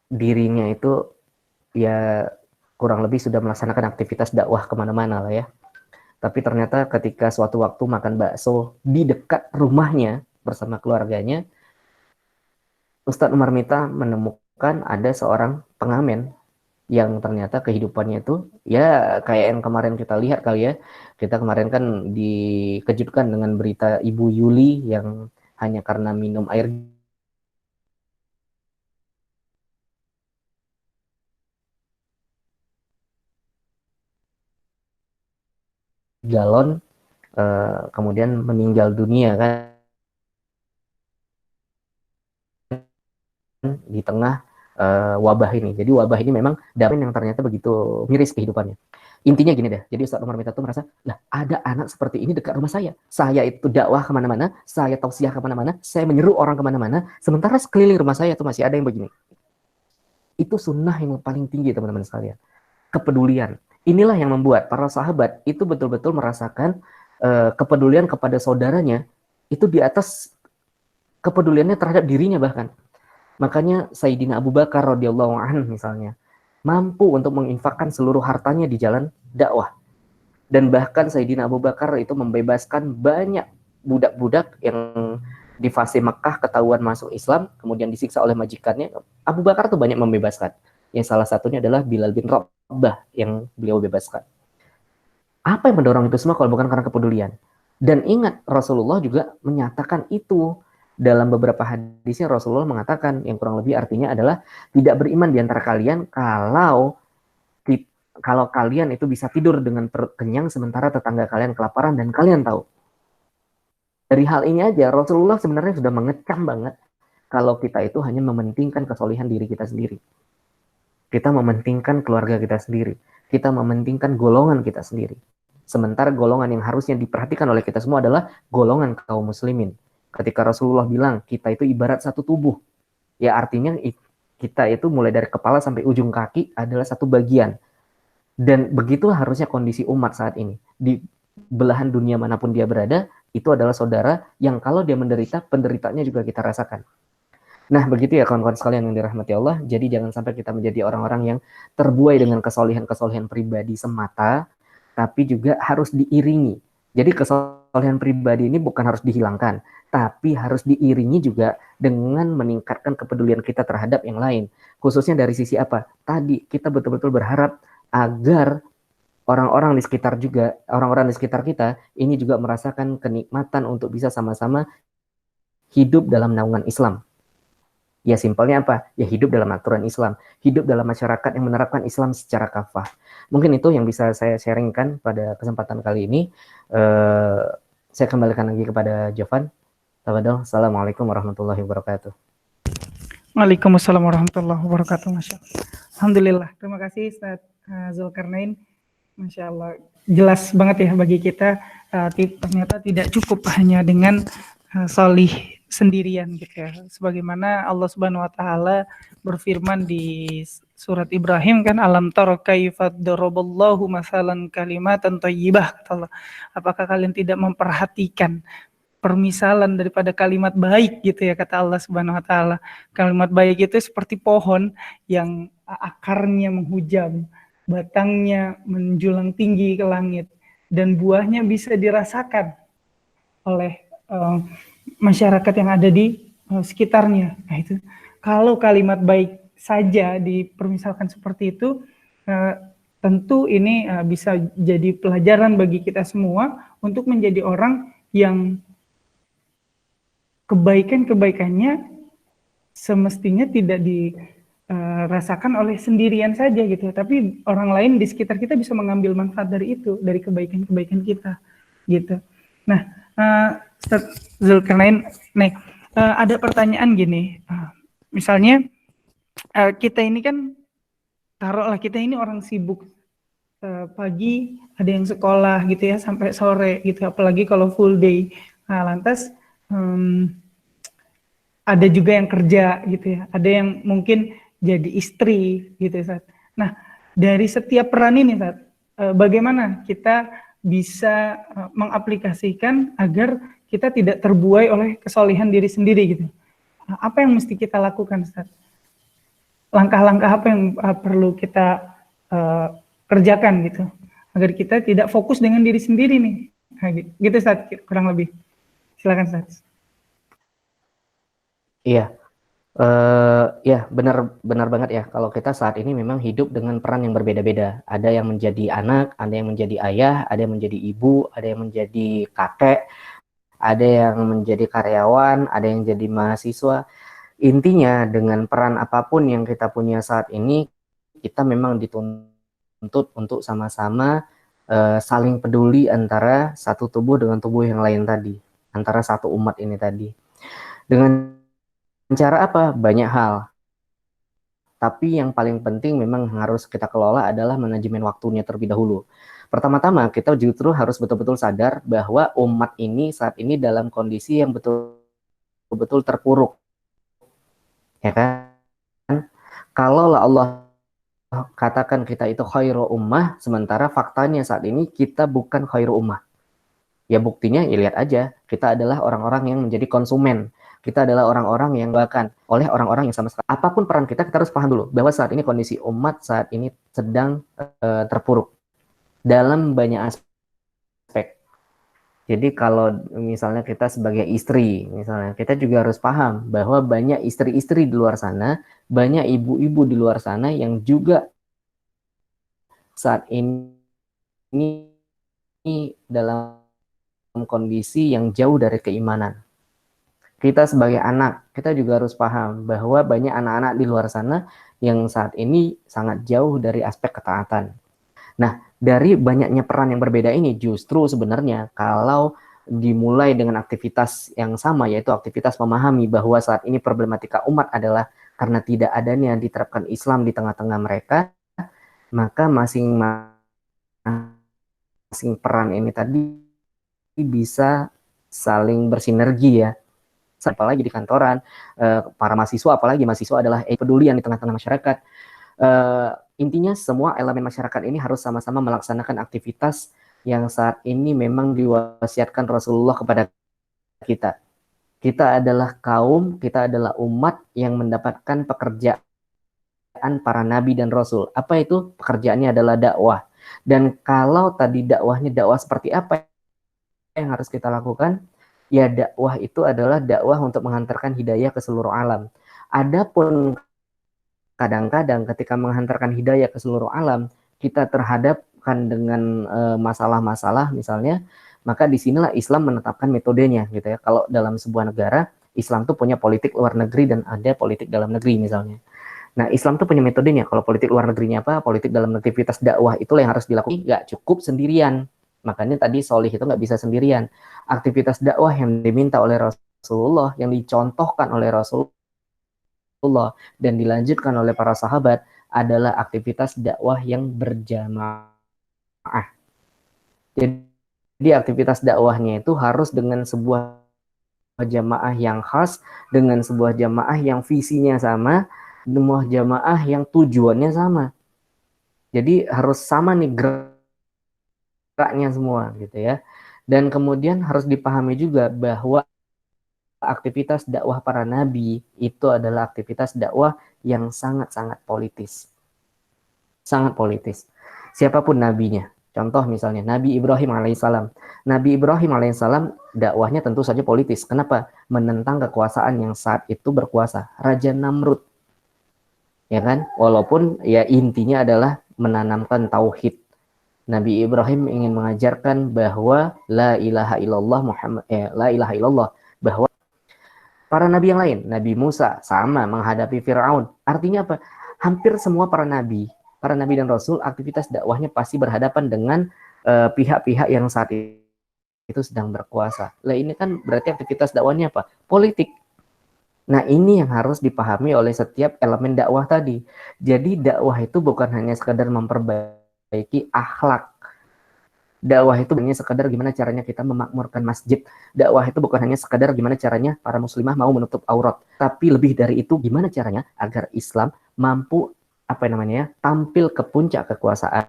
dirinya itu ya kurang lebih sudah melaksanakan aktivitas dakwah kemana-mana lah ya. Tapi ternyata ketika suatu waktu makan bakso di dekat rumahnya bersama keluarganya, Ustadz Umar Mita menemukan ada seorang pengamen yang ternyata kehidupannya itu ya kayak yang kemarin kita lihat kali ya. Kita kemarin kan dikejutkan dengan berita Ibu Yuli yang hanya karena minum air galon kemudian meninggal dunia kan di tengah wabah ini. Jadi wabah ini memang damai yang ternyata begitu miris kehidupannya. Intinya gini deh, jadi Ustadz Umar Mita tuh merasa, lah ada anak seperti ini dekat rumah saya. Saya itu dakwah kemana-mana, saya tausiah kemana-mana, saya menyeru orang kemana-mana, sementara sekeliling rumah saya tuh masih ada yang begini. Itu sunnah yang paling tinggi teman-teman sekalian. Kepedulian. Inilah yang membuat para sahabat itu betul-betul merasakan kepedulian kepada saudaranya itu di atas kepeduliannya terhadap dirinya bahkan. Makanya Sayyidina Abu Bakar radhiyallahu anhu misalnya mampu untuk menginfakkan seluruh hartanya di jalan dakwah. Dan bahkan Sayyidina Abu Bakar itu membebaskan banyak budak-budak yang di fase Mekah ketahuan masuk Islam, kemudian disiksa oleh majikannya. Abu Bakar tuh banyak membebaskan. Yang salah satunya adalah Bilal bin Rabah yang beliau bebaskan. Apa yang mendorong itu semua kalau bukan karena kepedulian? Dan ingat, Rasulullah juga menyatakan itu. Dalam beberapa hadisnya Rasulullah mengatakan, yang kurang lebih artinya adalah tidak beriman di antara kalian kalau kalian itu bisa tidur dengan perut kenyang sementara tetangga kalian kelaparan dan kalian tahu. Dari hal ini aja Rasulullah sebenarnya sudah mengecam banget kalau kita itu hanya mementingkan kesolihan diri kita sendiri. Kita mementingkan keluarga kita sendiri. Kita mementingkan golongan kita sendiri. Sementara golongan yang harusnya diperhatikan oleh kita semua adalah golongan kaum muslimin. Ketika Rasulullah bilang kita itu ibarat satu tubuh, ya artinya kita itu mulai dari kepala sampai ujung kaki adalah satu bagian. Dan begitulah harusnya kondisi umat saat ini. Di belahan dunia manapun dia berada, itu adalah saudara yang kalau dia menderita, penderitaannya juga kita rasakan. Nah, begitu ya kawan-kawan sekalian yang dirahmati Allah. Jadi jangan sampai kita menjadi orang-orang yang terbuai dengan kesolehan-kesolehan pribadi semata, tapi juga harus diiringi. Jadi kesolehan pribadi ini bukan harus dihilangkan, tapi harus diiringi juga dengan meningkatkan kepedulian kita terhadap yang lain. Khususnya dari sisi apa? Tadi kita betul-betul berharap agar orang-orang di sekitar juga, orang-orang di sekitar kita ini juga merasakan kenikmatan untuk bisa sama-sama hidup dalam naungan Islam. Ya simpelnya apa? Ya hidup dalam aturan Islam, hidup dalam masyarakat yang menerapkan Islam secara kafah. Mungkin itu yang bisa saya sharingkan pada kesempatan kali ini. Saya kembalikan lagi kepada Jovan. Tafadhol. Assalamualaikum warahmatullahi wabarakatuh. Waalaikumsalam warahmatullahi wabarakatuh. Masya Allah. Alhamdulillah. Terima kasih Ustaz Zulkarnain. Masya Allah. Jelas banget ya bagi kita, ternyata tidak cukup hanya dengan solih sendirian gitu ya. Sebagaimana Allah Subhanahu wa taala berfirman di surat Ibrahim kan, alam tara kaifa daraballahu masalan kalimatan thayyibah, kata Allah. Apakah kalian tidak memperhatikan permisalan daripada kalimat baik gitu ya, kata Allah Subhanahu wa taala. Kalimat baik itu seperti pohon yang akarnya menghujam, batangnya menjulang tinggi ke langit, dan buahnya bisa dirasakan oleh masyarakat yang ada di sekitarnya. Nah itu, kalau kalimat baik saja dipermisalkan seperti itu, tentu ini bisa jadi pelajaran bagi kita semua untuk menjadi orang yang kebaikan-kebaikannya semestinya tidak dirasakan oleh sendirian saja gitu, tapi orang lain di sekitar kita bisa mengambil manfaat dari itu, dari kebaikan-kebaikan kita gitu. Nah, Ustaz Zulkarnain, nih ada pertanyaan gini, misalnya kita ini kan, taruhlah kita ini orang sibuk, pagi ada yang sekolah gitu ya sampai sore gitu, apalagi kalau full day. Nah, lantas ada juga yang kerja gitu ya, ada yang mungkin jadi istri gitu ya. Nah, dari setiap peran ini, bagaimana kita bisa mengaplikasikan agar kita tidak terbuai oleh kesolehan diri sendiri gitu? Apa yang mesti kita lakukan, Ustaz? Langkah-langkah apa yang perlu kita kerjakan gitu, agar kita tidak fokus dengan diri sendiri nih? Nah, gitu Ustaz, kurang lebih. Silakan Ustaz. Iya. Ya benar banget ya, kalau kita saat ini memang hidup dengan peran yang berbeda-beda. Ada yang menjadi anak, ada yang menjadi ayah, ada yang menjadi ibu, ada yang menjadi kakek, ada yang menjadi karyawan, ada yang jadi mahasiswa. Intinya dengan peran apapun yang kita punya saat ini, kita memang dituntut untuk sama-sama saling peduli antara satu tubuh dengan tubuh yang lain tadi, antara satu umat ini tadi. Dengan cara apa? Banyak hal. Tapi yang paling penting memang harus kita kelola adalah manajemen waktunya terlebih dahulu. Pertama-tama kita justru harus betul-betul sadar bahwa umat ini saat ini dalam kondisi yang betul-betul terpuruk. Ya kan? Kalau Allah katakan kita itu khairu ummah, sementara faktanya saat ini kita bukan khairu ummah. Ya buktinya ya lihat aja, kita adalah orang-orang yang menjadi konsumen. Kita adalah orang-orang yang bahkan oleh orang-orang yang sama sekali. Apapun peran kita harus paham dulu bahwa saat ini kondisi umat saat ini sedang terpuruk dalam banyak aspek. Jadi kalau misalnya kita sebagai istri, misalnya kita juga harus paham bahwa banyak istri-istri di luar sana, banyak ibu-ibu di luar sana yang juga saat ini dalam kondisi yang jauh dari keimanan. Kita sebagai anak, kita juga harus paham bahwa banyak anak-anak di luar sana yang saat ini sangat jauh dari aspek ketaatan. Nah, dari banyaknya peran yang berbeda ini, justru sebenarnya kalau dimulai dengan aktivitas yang sama, yaitu aktivitas memahami bahwa saat ini problematika umat adalah karena tidak adanya diterapkan Islam di tengah-tengah mereka, maka masing-masing peran ini tadi bisa saling bersinergi ya. Apalagi di kantoran, para mahasiswa, apalagi mahasiswa adalah pedulian di tengah-tengah masyarakat. Intinya semua elemen masyarakat ini harus sama-sama melaksanakan aktivitas yang saat ini memang diwasiatkan Rasulullah kepada kita. Kita adalah kaum, kita adalah umat yang mendapatkan pekerjaan para nabi dan rasul. Apa itu? Pekerjaannya adalah dakwah. Dan kalau tadi dakwahnya dakwah seperti apa yang harus kita lakukan? Ya, dakwah itu adalah dakwah untuk menghantarkan hidayah ke seluruh alam. Adapun kadang-kadang ketika menghantarkan hidayah ke seluruh alam, kita terhadapkan dengan masalah-masalah misalnya, maka disinilah Islam menetapkan metodenya gitu ya. Kalau dalam sebuah negara, Islam tuh punya politik luar negeri dan ada politik dalam negeri misalnya. Nah, Islam tuh punya metodenya. Kalau politik luar negerinya apa? Politik dalam aktivitas dakwah itulah yang harus dilakukan. Nggak cukup sendirian. Makanya tadi Solih itu nggak bisa sendirian. Aktivitas dakwah yang diminta oleh Rasulullah, yang dicontohkan oleh Rasulullah, dan dilanjutkan oleh para sahabat adalah aktivitas dakwah yang berjamaah. Jadi aktivitas dakwahnya itu harus dengan sebuah jamaah yang khas, dengan sebuah jamaah yang visinya sama, sebuah jamaah yang tujuannya sama. Jadi harus sama nih geraknya semua gitu ya. Dan kemudian harus dipahami juga bahwa aktivitas dakwah para nabi itu adalah aktivitas dakwah yang sangat-sangat politis. Sangat politis. Siapapun nabinya. Contoh misalnya Nabi Ibrahim alaihissalam. Nabi Ibrahim alaihissalam dakwahnya tentu saja politis. Kenapa? Menentang kekuasaan yang saat itu berkuasa. Raja Namrud. Ya kan? Walaupun ya intinya adalah menanamkan tauhid. Nabi Ibrahim ingin mengajarkan bahwa la ilaha illallah la ilaha illallah, bahwa para nabi yang lain, Nabi Musa sama menghadapi Firaun. Artinya apa? Hampir semua para nabi dan rasul aktivitas dakwahnya pasti berhadapan dengan pihak-pihak yang saat itu sedang berkuasa. Lah ini kan berarti aktivitas dakwahnya apa? Politik. Nah, ini yang harus dipahami oleh setiap elemen dakwah tadi. Jadi dakwah itu bukan hanya sekadar memperbaiki akhlak. Dakwah itu hanya sekadar gimana caranya kita memakmurkan masjid. Dakwah itu bukan hanya sekadar gimana caranya para muslimah mau menutup aurat. Tapi lebih dari itu gimana caranya agar Islam mampu tampil ke puncak kekuasaan,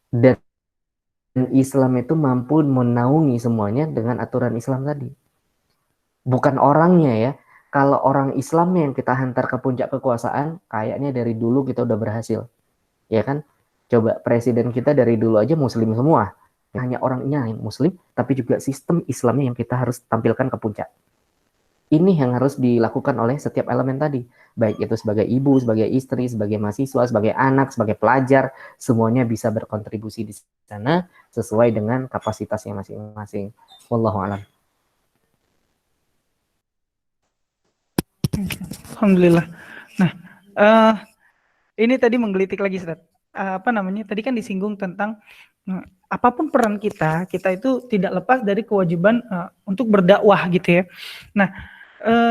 dan Islam itu mampu menaungi semuanya dengan aturan Islam tadi. Bukan orangnya ya. Kalau orang Islamnya yang kita hantar ke puncak kekuasaan, kayaknya dari dulu kita udah berhasil. Ya kan? Coba presiden kita dari dulu aja muslim semua. Hanya orangnya yang muslim, tapi juga sistem Islamnya yang kita harus tampilkan ke puncak. Ini yang harus dilakukan oleh setiap elemen tadi. Baik itu sebagai ibu, sebagai istri, sebagai mahasiswa, sebagai anak, sebagai pelajar. Semuanya bisa berkontribusi di sana sesuai dengan kapasitasnya masing-masing. Wallahu a'lam. Alhamdulillah. Nah, ini tadi menggelitik lagi, Ustaz. Tadi kan disinggung tentang apapun peran kita itu tidak lepas dari kewajiban untuk berdakwah gitu ya. Nah,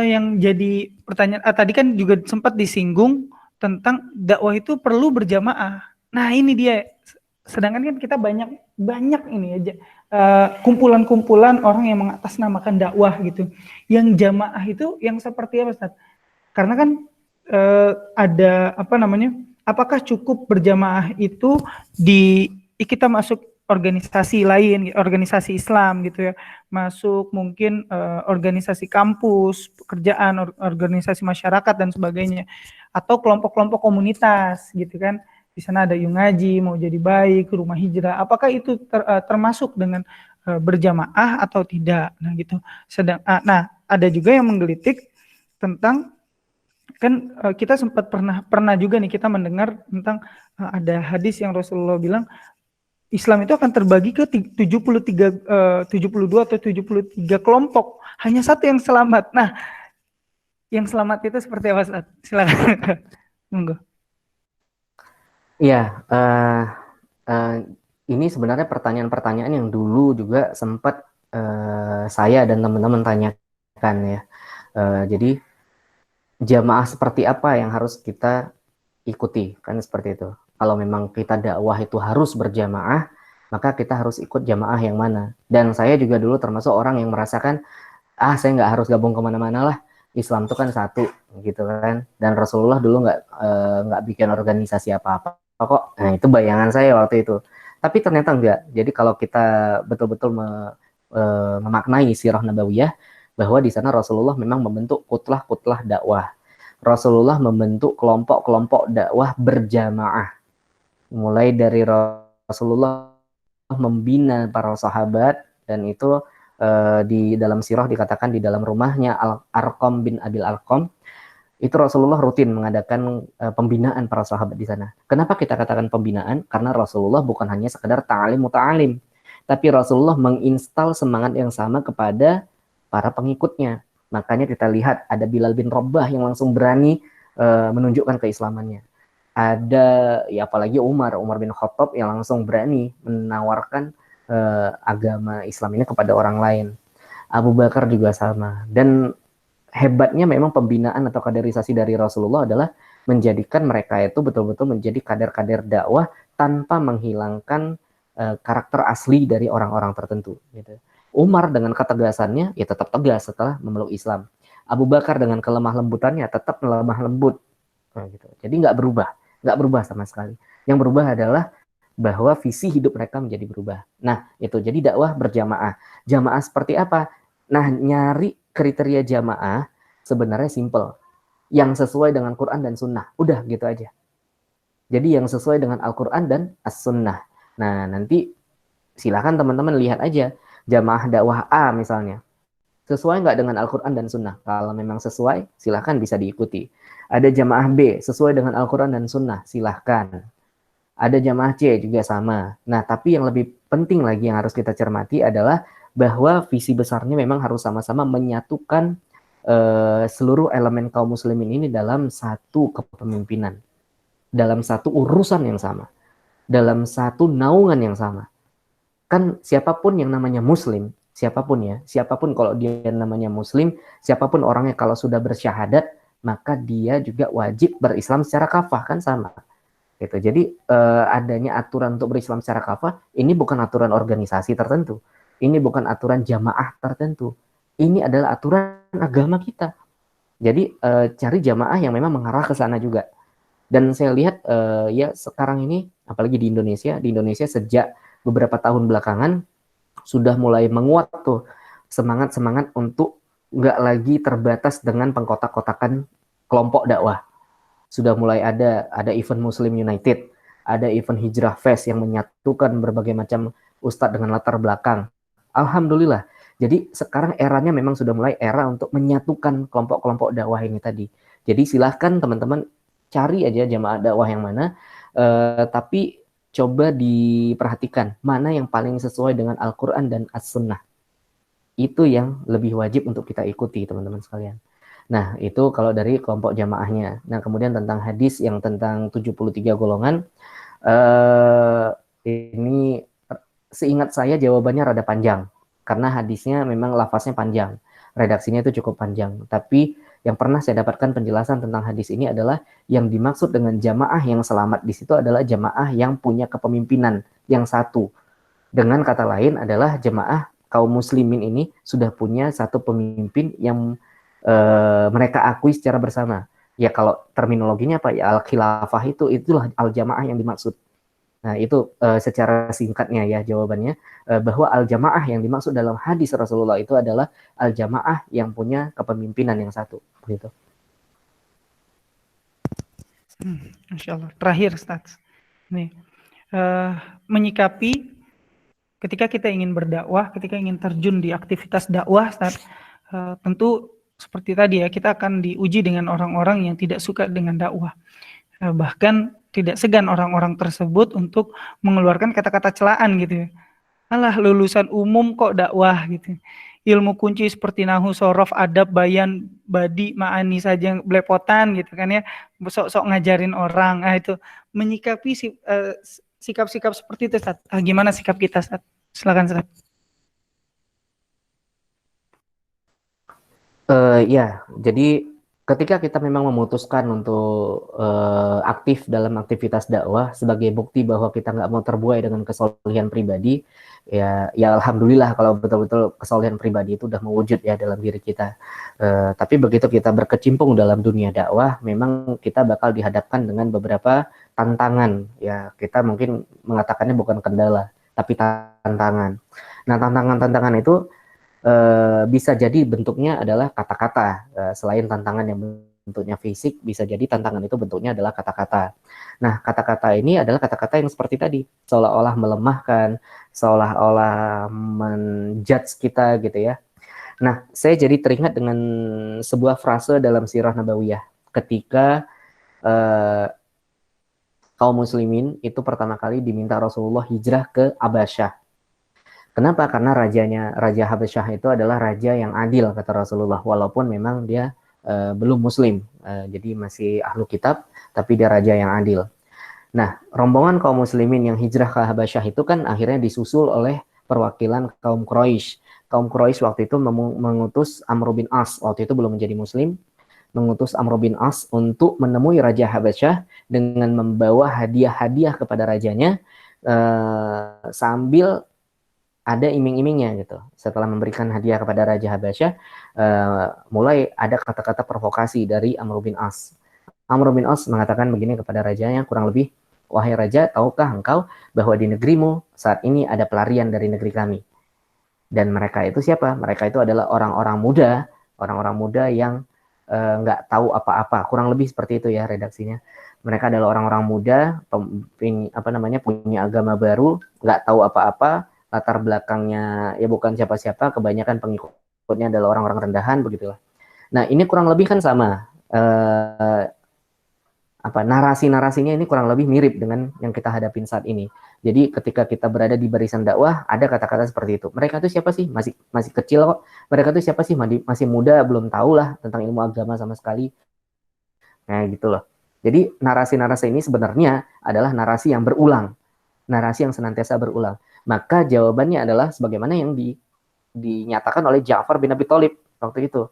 yang jadi pertanyaan tadi kan juga sempat disinggung tentang dakwah itu perlu berjamaah. Nah, ini dia. Sedangkan kan kita banyak ini aja kumpulan-kumpulan orang yang mengatasnamakan dakwah gitu. Yang jamaah itu yang seperti apa, Ustaz? Karena kan ada apakah cukup berjamaah itu di kita masuk organisasi lain, organisasi Islam gitu ya, masuk mungkin organisasi kampus, pekerjaan, organisasi masyarakat dan sebagainya, atau kelompok-kelompok komunitas gitu kan, di sana ada yang ngaji, mau jadi baik, rumah hijrah, apakah itu termasuk dengan berjamaah atau tidak? Nah gitu. Nah ada juga yang menggelitik tentang kan kita sempat pernah juga nih kita mendengar tentang ada hadis yang Rasulullah bilang Islam itu akan terbagi ke 72 atau 73 kelompok. Hanya satu yang selamat. Nah, yang selamat itu seperti apa, Ustaz? Silakan. Monggo. Iya, ini sebenarnya pertanyaan-pertanyaan yang dulu juga sempat saya dan teman-teman tanyakan ya. Jadi jamaah seperti apa yang harus kita ikuti, kan seperti itu. Kalau memang kita dakwah itu harus berjamaah, maka kita harus ikut jamaah yang mana. Dan saya juga dulu termasuk orang yang merasakan, saya nggak harus gabung kemana-mana lah. Islam itu kan satu, gitu kan. Dan Rasulullah dulu nggak bikin organisasi apa-apa kok. Nah itu bayangan saya waktu itu. Tapi ternyata enggak. Jadi kalau kita betul-betul memaknai sirah nabawiyah, bahwa di sana Rasulullah memang membentuk kutlah-kutlah dakwah. Rasulullah membentuk kelompok-kelompok dakwah berjamaah. Mulai dari Rasulullah membina para sahabat, dan itu di dalam sirah dikatakan di dalam rumahnya Al-Arqam bin Abil Arqam, itu Rasulullah rutin mengadakan pembinaan para sahabat di sana. Kenapa kita katakan pembinaan? Karena Rasulullah bukan hanya sekedar ta'alim muta'alim, tapi Rasulullah menginstal semangat yang sama kepada para pengikutnya. Makanya kita lihat ada Bilal bin Rabah yang langsung berani menunjukkan keislamannya. Ada ya apalagi Umar bin Khattab yang langsung berani menawarkan agama Islam ini kepada orang lain. Abu Bakar juga sama. Dan hebatnya memang pembinaan atau kaderisasi dari Rasulullah adalah menjadikan mereka itu betul-betul menjadi kader-kader dakwah tanpa menghilangkan karakter asli dari orang-orang tertentu. Gitu. Umar dengan ketegasannya ya tetap tegas setelah memeluk Islam. Abu Bakar dengan kelemah lembutannya tetap lemah lembut. Gitu. Jadi nggak berubah sama sekali. Yang berubah adalah bahwa visi hidup mereka menjadi berubah. Nah itu jadi dakwah berjamaah. Jamaah seperti apa? Nah nyari kriteria jamaah sebenarnya simple. Yang sesuai dengan Quran dan Sunnah. Udah gitu aja. Jadi yang sesuai dengan Al-Quran dan As-Sunnah. Nah nanti silakan teman-teman lihat aja. Jamaah dakwah A misalnya. Sesuai nggak dengan Al-Quran dan Sunnah? Kalau memang sesuai, silahkan bisa diikuti. Ada jamaah B, sesuai dengan Al-Quran dan Sunnah, silahkan. Ada jamaah C juga sama. Nah, tapi yang lebih penting lagi yang harus kita cermati adalah bahwa visi besarnya memang harus sama-sama menyatukan seluruh elemen kaum muslimin ini dalam satu kepemimpinan. Dalam satu urusan yang sama. Dalam satu naungan yang sama. Kan siapapun yang namanya muslim, siapapun kalau dia namanya muslim, siapapun orangnya kalau sudah bersyahadat, maka dia juga wajib berislam secara kafah, kan sama. Gitu. Jadi adanya aturan untuk berislam secara kafah, ini bukan aturan organisasi tertentu, ini bukan aturan jamaah tertentu, ini adalah aturan agama kita. Jadi cari jamaah yang memang mengarah ke sana juga. Dan saya lihat ya sekarang ini, apalagi di Indonesia sejak beberapa tahun belakangan sudah mulai menguat tuh semangat untuk nggak lagi terbatas dengan pengkotak-kotakan kelompok dakwah. Sudah mulai ada event Muslim United, ada event Hijrah Fest yang menyatukan berbagai macam ustadz dengan latar belakang. Alhamdulillah. Jadi sekarang eranya memang sudah mulai era untuk menyatukan kelompok-kelompok dakwah ini tadi. Jadi silahkan teman-teman cari aja jamaah dakwah yang mana, tapi coba diperhatikan mana yang paling sesuai dengan Al-Quran dan As-Sunnah. Itu yang lebih wajib untuk kita ikuti, teman-teman sekalian. Nah, itu kalau dari kelompok jamaahnya. Nah, kemudian tentang hadis yang tentang 73 golongan, ini seingat saya jawabannya rada panjang. Karena hadisnya memang lafaznya panjang. Redaksinya itu cukup panjang. Tapi yang pernah saya dapatkan penjelasan tentang hadis ini adalah yang dimaksud dengan jamaah yang selamat di situ adalah jamaah yang punya kepemimpinan yang satu. Dengan kata lain adalah jamaah kaum muslimin ini sudah punya satu pemimpin yang mereka akui secara bersama. Ya kalau terminologinya apa ya al-khilafah itulah al-jamaah yang dimaksud. Nah itu secara singkatnya ya jawabannya bahwa al-jamaah yang dimaksud dalam hadis Rasulullah itu adalah al-jamaah yang punya kepemimpinan yang satu. Begitu. Masya Allah. Terakhir Ustaz. Nih, menyikapi ketika kita ingin berdakwah, ketika ingin terjun di aktivitas dakwah, Ustaz, tentu seperti tadi ya, kita akan diuji dengan orang-orang yang tidak suka dengan dakwah. Bahkan tidak segan orang-orang tersebut untuk mengeluarkan kata-kata celaan gitu ya. Alah lulusan umum kok dakwah gitu. Ilmu kunci seperti nahu, sorof, adab, bayan, badi, ma'ani saja belepotan gitu kan ya. Sok-sok ngajarin orang. Nah itu menyikapi sikap-sikap seperti itu Ustaz. Gimana sikap kita Ustaz? Silakan Ustaz. Ya, jadi ketika kita memang memutuskan untuk aktif dalam aktivitas dakwah sebagai bukti bahwa kita nggak mau terbuai dengan kesolehan pribadi, ya alhamdulillah kalau betul-betul kesolehan pribadi itu udah mewujud ya dalam diri kita. Tapi begitu kita berkecimpung dalam dunia dakwah, memang kita bakal dihadapkan dengan beberapa tantangan. Ya, kita mungkin mengatakannya bukan kendala, tapi tantangan. Nah, tantangan-tantangan itu bisa jadi bentuknya adalah kata-kata. Selain tantangan yang bentuknya fisik, bisa jadi tantangan itu bentuknya adalah kata-kata. Nah, kata-kata ini adalah kata-kata yang seperti tadi, seolah-olah melemahkan, seolah-olah menjudge kita gitu ya. Nah, saya jadi teringat dengan sebuah frase dalam Sirah Nabawiyah ketika kaum muslimin itu pertama kali diminta Rasulullah hijrah ke Abasyah. Kenapa? Karena Raja Habasyah itu adalah raja yang adil, kata Rasulullah, walaupun memang dia belum muslim, jadi masih ahlu kitab, tapi dia raja yang adil. Nah, rombongan kaum muslimin yang hijrah ke Habasyah itu kan akhirnya disusul oleh perwakilan kaum Quraisy. Kaum Quraisy waktu itu mengutus Amr bin As, waktu itu belum menjadi muslim, mengutus Amr bin As untuk menemui Raja Habasyah dengan membawa hadiah-hadiah kepada rajanya, sambil ada iming-imingnya gitu. Setelah memberikan hadiah kepada Raja Habasyah, mulai ada kata-kata provokasi dari Amr bin As. Amr bin As mengatakan begini kepada rajanya, kurang lebih, wahai raja, tahukah engkau bahwa di negerimu saat ini ada pelarian dari negeri kami? Dan mereka itu siapa? Mereka itu adalah orang-orang muda yang nggak tahu apa-apa. Kurang lebih seperti itu ya redaksinya. Mereka adalah orang-orang muda, punya agama baru, nggak tahu apa-apa, latar belakangnya ya bukan siapa-siapa, kebanyakan pengikutnya adalah orang-orang rendahan, begitulah. Nah, ini kurang lebih kan sama. Narasi-narasinya ini kurang lebih mirip dengan yang kita hadapin saat ini. Jadi ketika kita berada di barisan dakwah, ada kata-kata seperti itu. Mereka itu siapa sih? Masih kecil kok. Mereka itu siapa sih? Masih muda, belum tahu lah tentang ilmu agama sama sekali. Nah, gitu loh. Jadi narasi-narasi ini sebenarnya adalah narasi yang berulang. Narasi yang senantiasa berulang. Maka jawabannya adalah sebagaimana yang dinyatakan oleh Ja'far bin Abi Thalib waktu itu.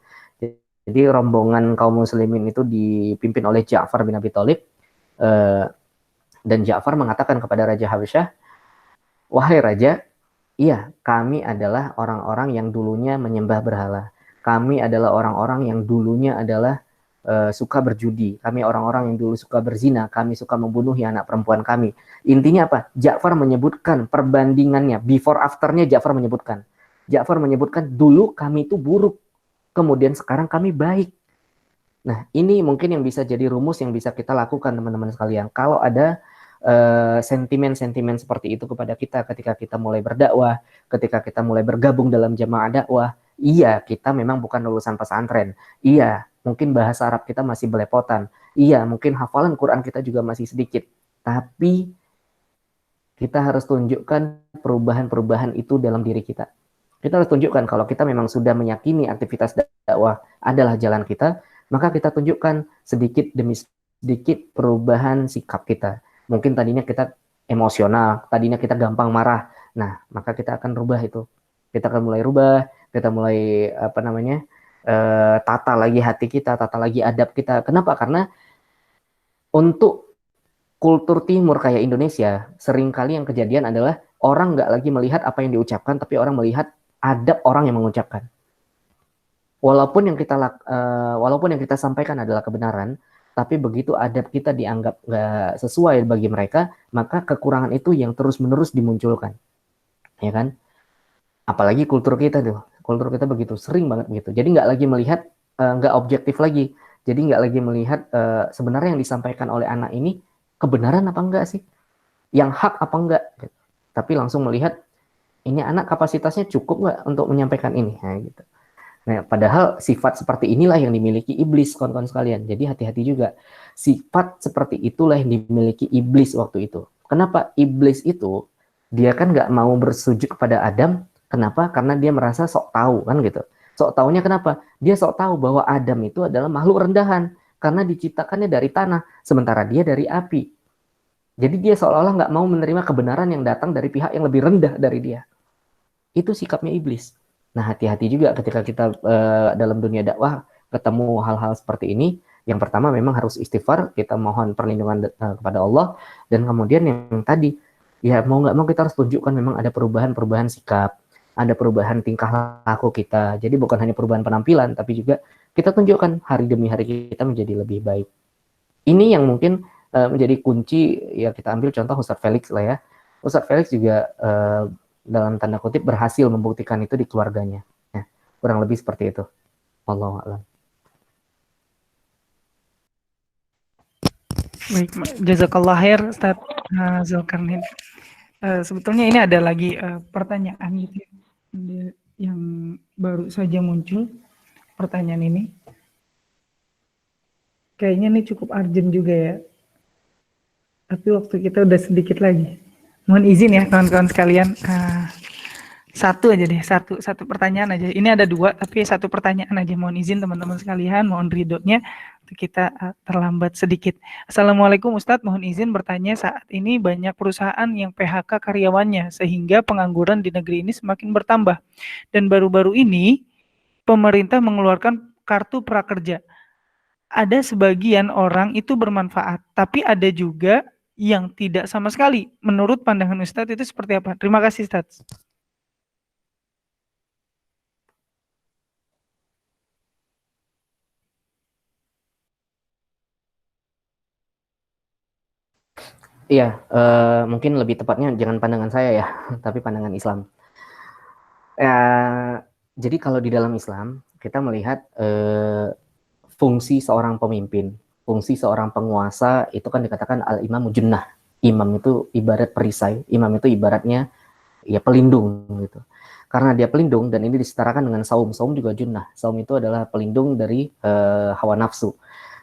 Jadi rombongan kaum muslimin itu dipimpin oleh Ja'far bin Abi Thalib, dan Ja'far mengatakan kepada Raja Habasyah, wahai raja, iya, kami adalah orang-orang yang dulunya menyembah berhala. Kami adalah orang-orang yang dulunya adalah suka berjudi. Kami orang-orang yang dulu suka berzina. Kami suka membunuh anak perempuan kami. Intinya apa? Ja'far menyebutkan perbandingannya. Before afternya Ja'far menyebutkan. Ja'far menyebutkan dulu kami itu buruk. Kemudian sekarang kami baik. Nah, ini mungkin yang bisa jadi rumus yang bisa kita lakukan teman-teman sekalian. Kalau ada sentimen-sentimen seperti itu kepada kita ketika kita mulai berdakwah, ketika kita mulai bergabung dalam jamaah dakwah, iya, kita memang bukan lulusan pesantren. Iya, mungkin bahasa Arab kita masih belepotan. Iya, mungkin hafalan Quran kita juga masih sedikit. Tapi kita harus tunjukkan perubahan-perubahan itu dalam diri kita. Kita harus tunjukkan kalau kita memang sudah meyakini aktivitas dakwah adalah jalan kita, maka kita tunjukkan sedikit demi sedikit perubahan sikap kita. Mungkin tadinya kita emosional, tadinya kita gampang marah. Nah, maka kita akan rubah itu. Kita akan mulai rubah, kita mulai tata lagi hati kita, tata lagi adab kita. Kenapa? Karena untuk kultur timur kayak Indonesia, seringkali yang kejadian adalah orang nggak lagi melihat apa yang diucapkan, tapi orang melihat adab orang yang mengucapkan. Walaupun yang kita sampaikan adalah kebenaran, tapi begitu adab kita dianggap nggak sesuai bagi mereka, maka kekurangan itu yang terus-menerus dimunculkan, ya kan? Apalagi kultur kita begitu sering banget begitu. Jadi nggak lagi melihat, nggak objektif lagi. Jadi nggak lagi melihat sebenarnya yang disampaikan oleh anak ini kebenaran apa enggak sih, yang hak apa enggak, tapi langsung melihat ini anak kapasitasnya cukup nggak untuk menyampaikan ini, nah, gitu. Nah, padahal sifat seperti inilah yang dimiliki iblis, kawan-kawan sekalian. Jadi hati-hati juga. Sifat seperti itulah yang dimiliki iblis waktu itu. Kenapa? Iblis itu, dia kan nggak mau bersujud kepada Adam. Kenapa? Karena dia merasa sok tahu, kan gitu. Sok taunya kenapa? Dia sok tahu bahwa Adam itu adalah makhluk rendahan. Karena diciptakannya dari tanah, sementara dia dari api. Jadi dia seolah-olah nggak mau menerima kebenaran yang datang dari pihak yang lebih rendah dari dia. Itu sikapnya iblis. Nah, hati-hati juga ketika kita dalam dunia dakwah ketemu hal-hal seperti ini. Yang pertama memang harus istighfar, kita mohon perlindungan kepada Allah, dan kemudian yang tadi, ya mau nggak mau kita harus tunjukkan memang ada perubahan-perubahan sikap, ada perubahan tingkah laku kita. Jadi bukan hanya perubahan penampilan, tapi juga kita tunjukkan hari demi hari kita menjadi lebih baik. Ini yang mungkin menjadi kunci. Ya kita ambil contoh Ustadz Felix lah ya. Ustadz Felix juga dalam tanda kutip berhasil membuktikan itu di keluarganya. Ya, kurang lebih seperti itu. Wallahu a'lam. Baik, jazakallah khair Ustaz Zulkarnain. Sebetulnya ini ada lagi pertanyaan gitu ya, yang baru saja muncul pertanyaan ini. Kayaknya ini cukup urgent juga ya. Tapi waktu kita udah sedikit lagi. Mohon izin ya kawan-kawan sekalian. Satu aja deh, satu pertanyaan aja. Ini ada dua, tapi satu pertanyaan aja. Mohon izin teman-teman sekalian, mohon ridhonya kita terlambat sedikit. Assalamualaikum Ustadz, mohon izin bertanya, saat ini banyak perusahaan yang PHK karyawannya, sehingga pengangguran di negeri ini semakin bertambah. Dan baru-baru ini, pemerintah mengeluarkan kartu prakerja. Ada sebagian orang itu bermanfaat, tapi ada juga yang tidak sama sekali. Menurut pandangan Ustadz itu seperti apa? Terima kasih Ustadz. Iya, mungkin lebih tepatnya jangan pandangan saya ya, tapi pandangan Islam. Jadi kalau di dalam Islam kita melihat fungsi seorang pemimpin, fungsi seorang penguasa itu kan dikatakan al-imamu junnah. Imam itu ibarat perisai, imam itu ibaratnya ya pelindung gitu. Karena dia pelindung dan ini disetarakan dengan saum. Saum juga junnah. Saum itu adalah pelindung dari hawa nafsu.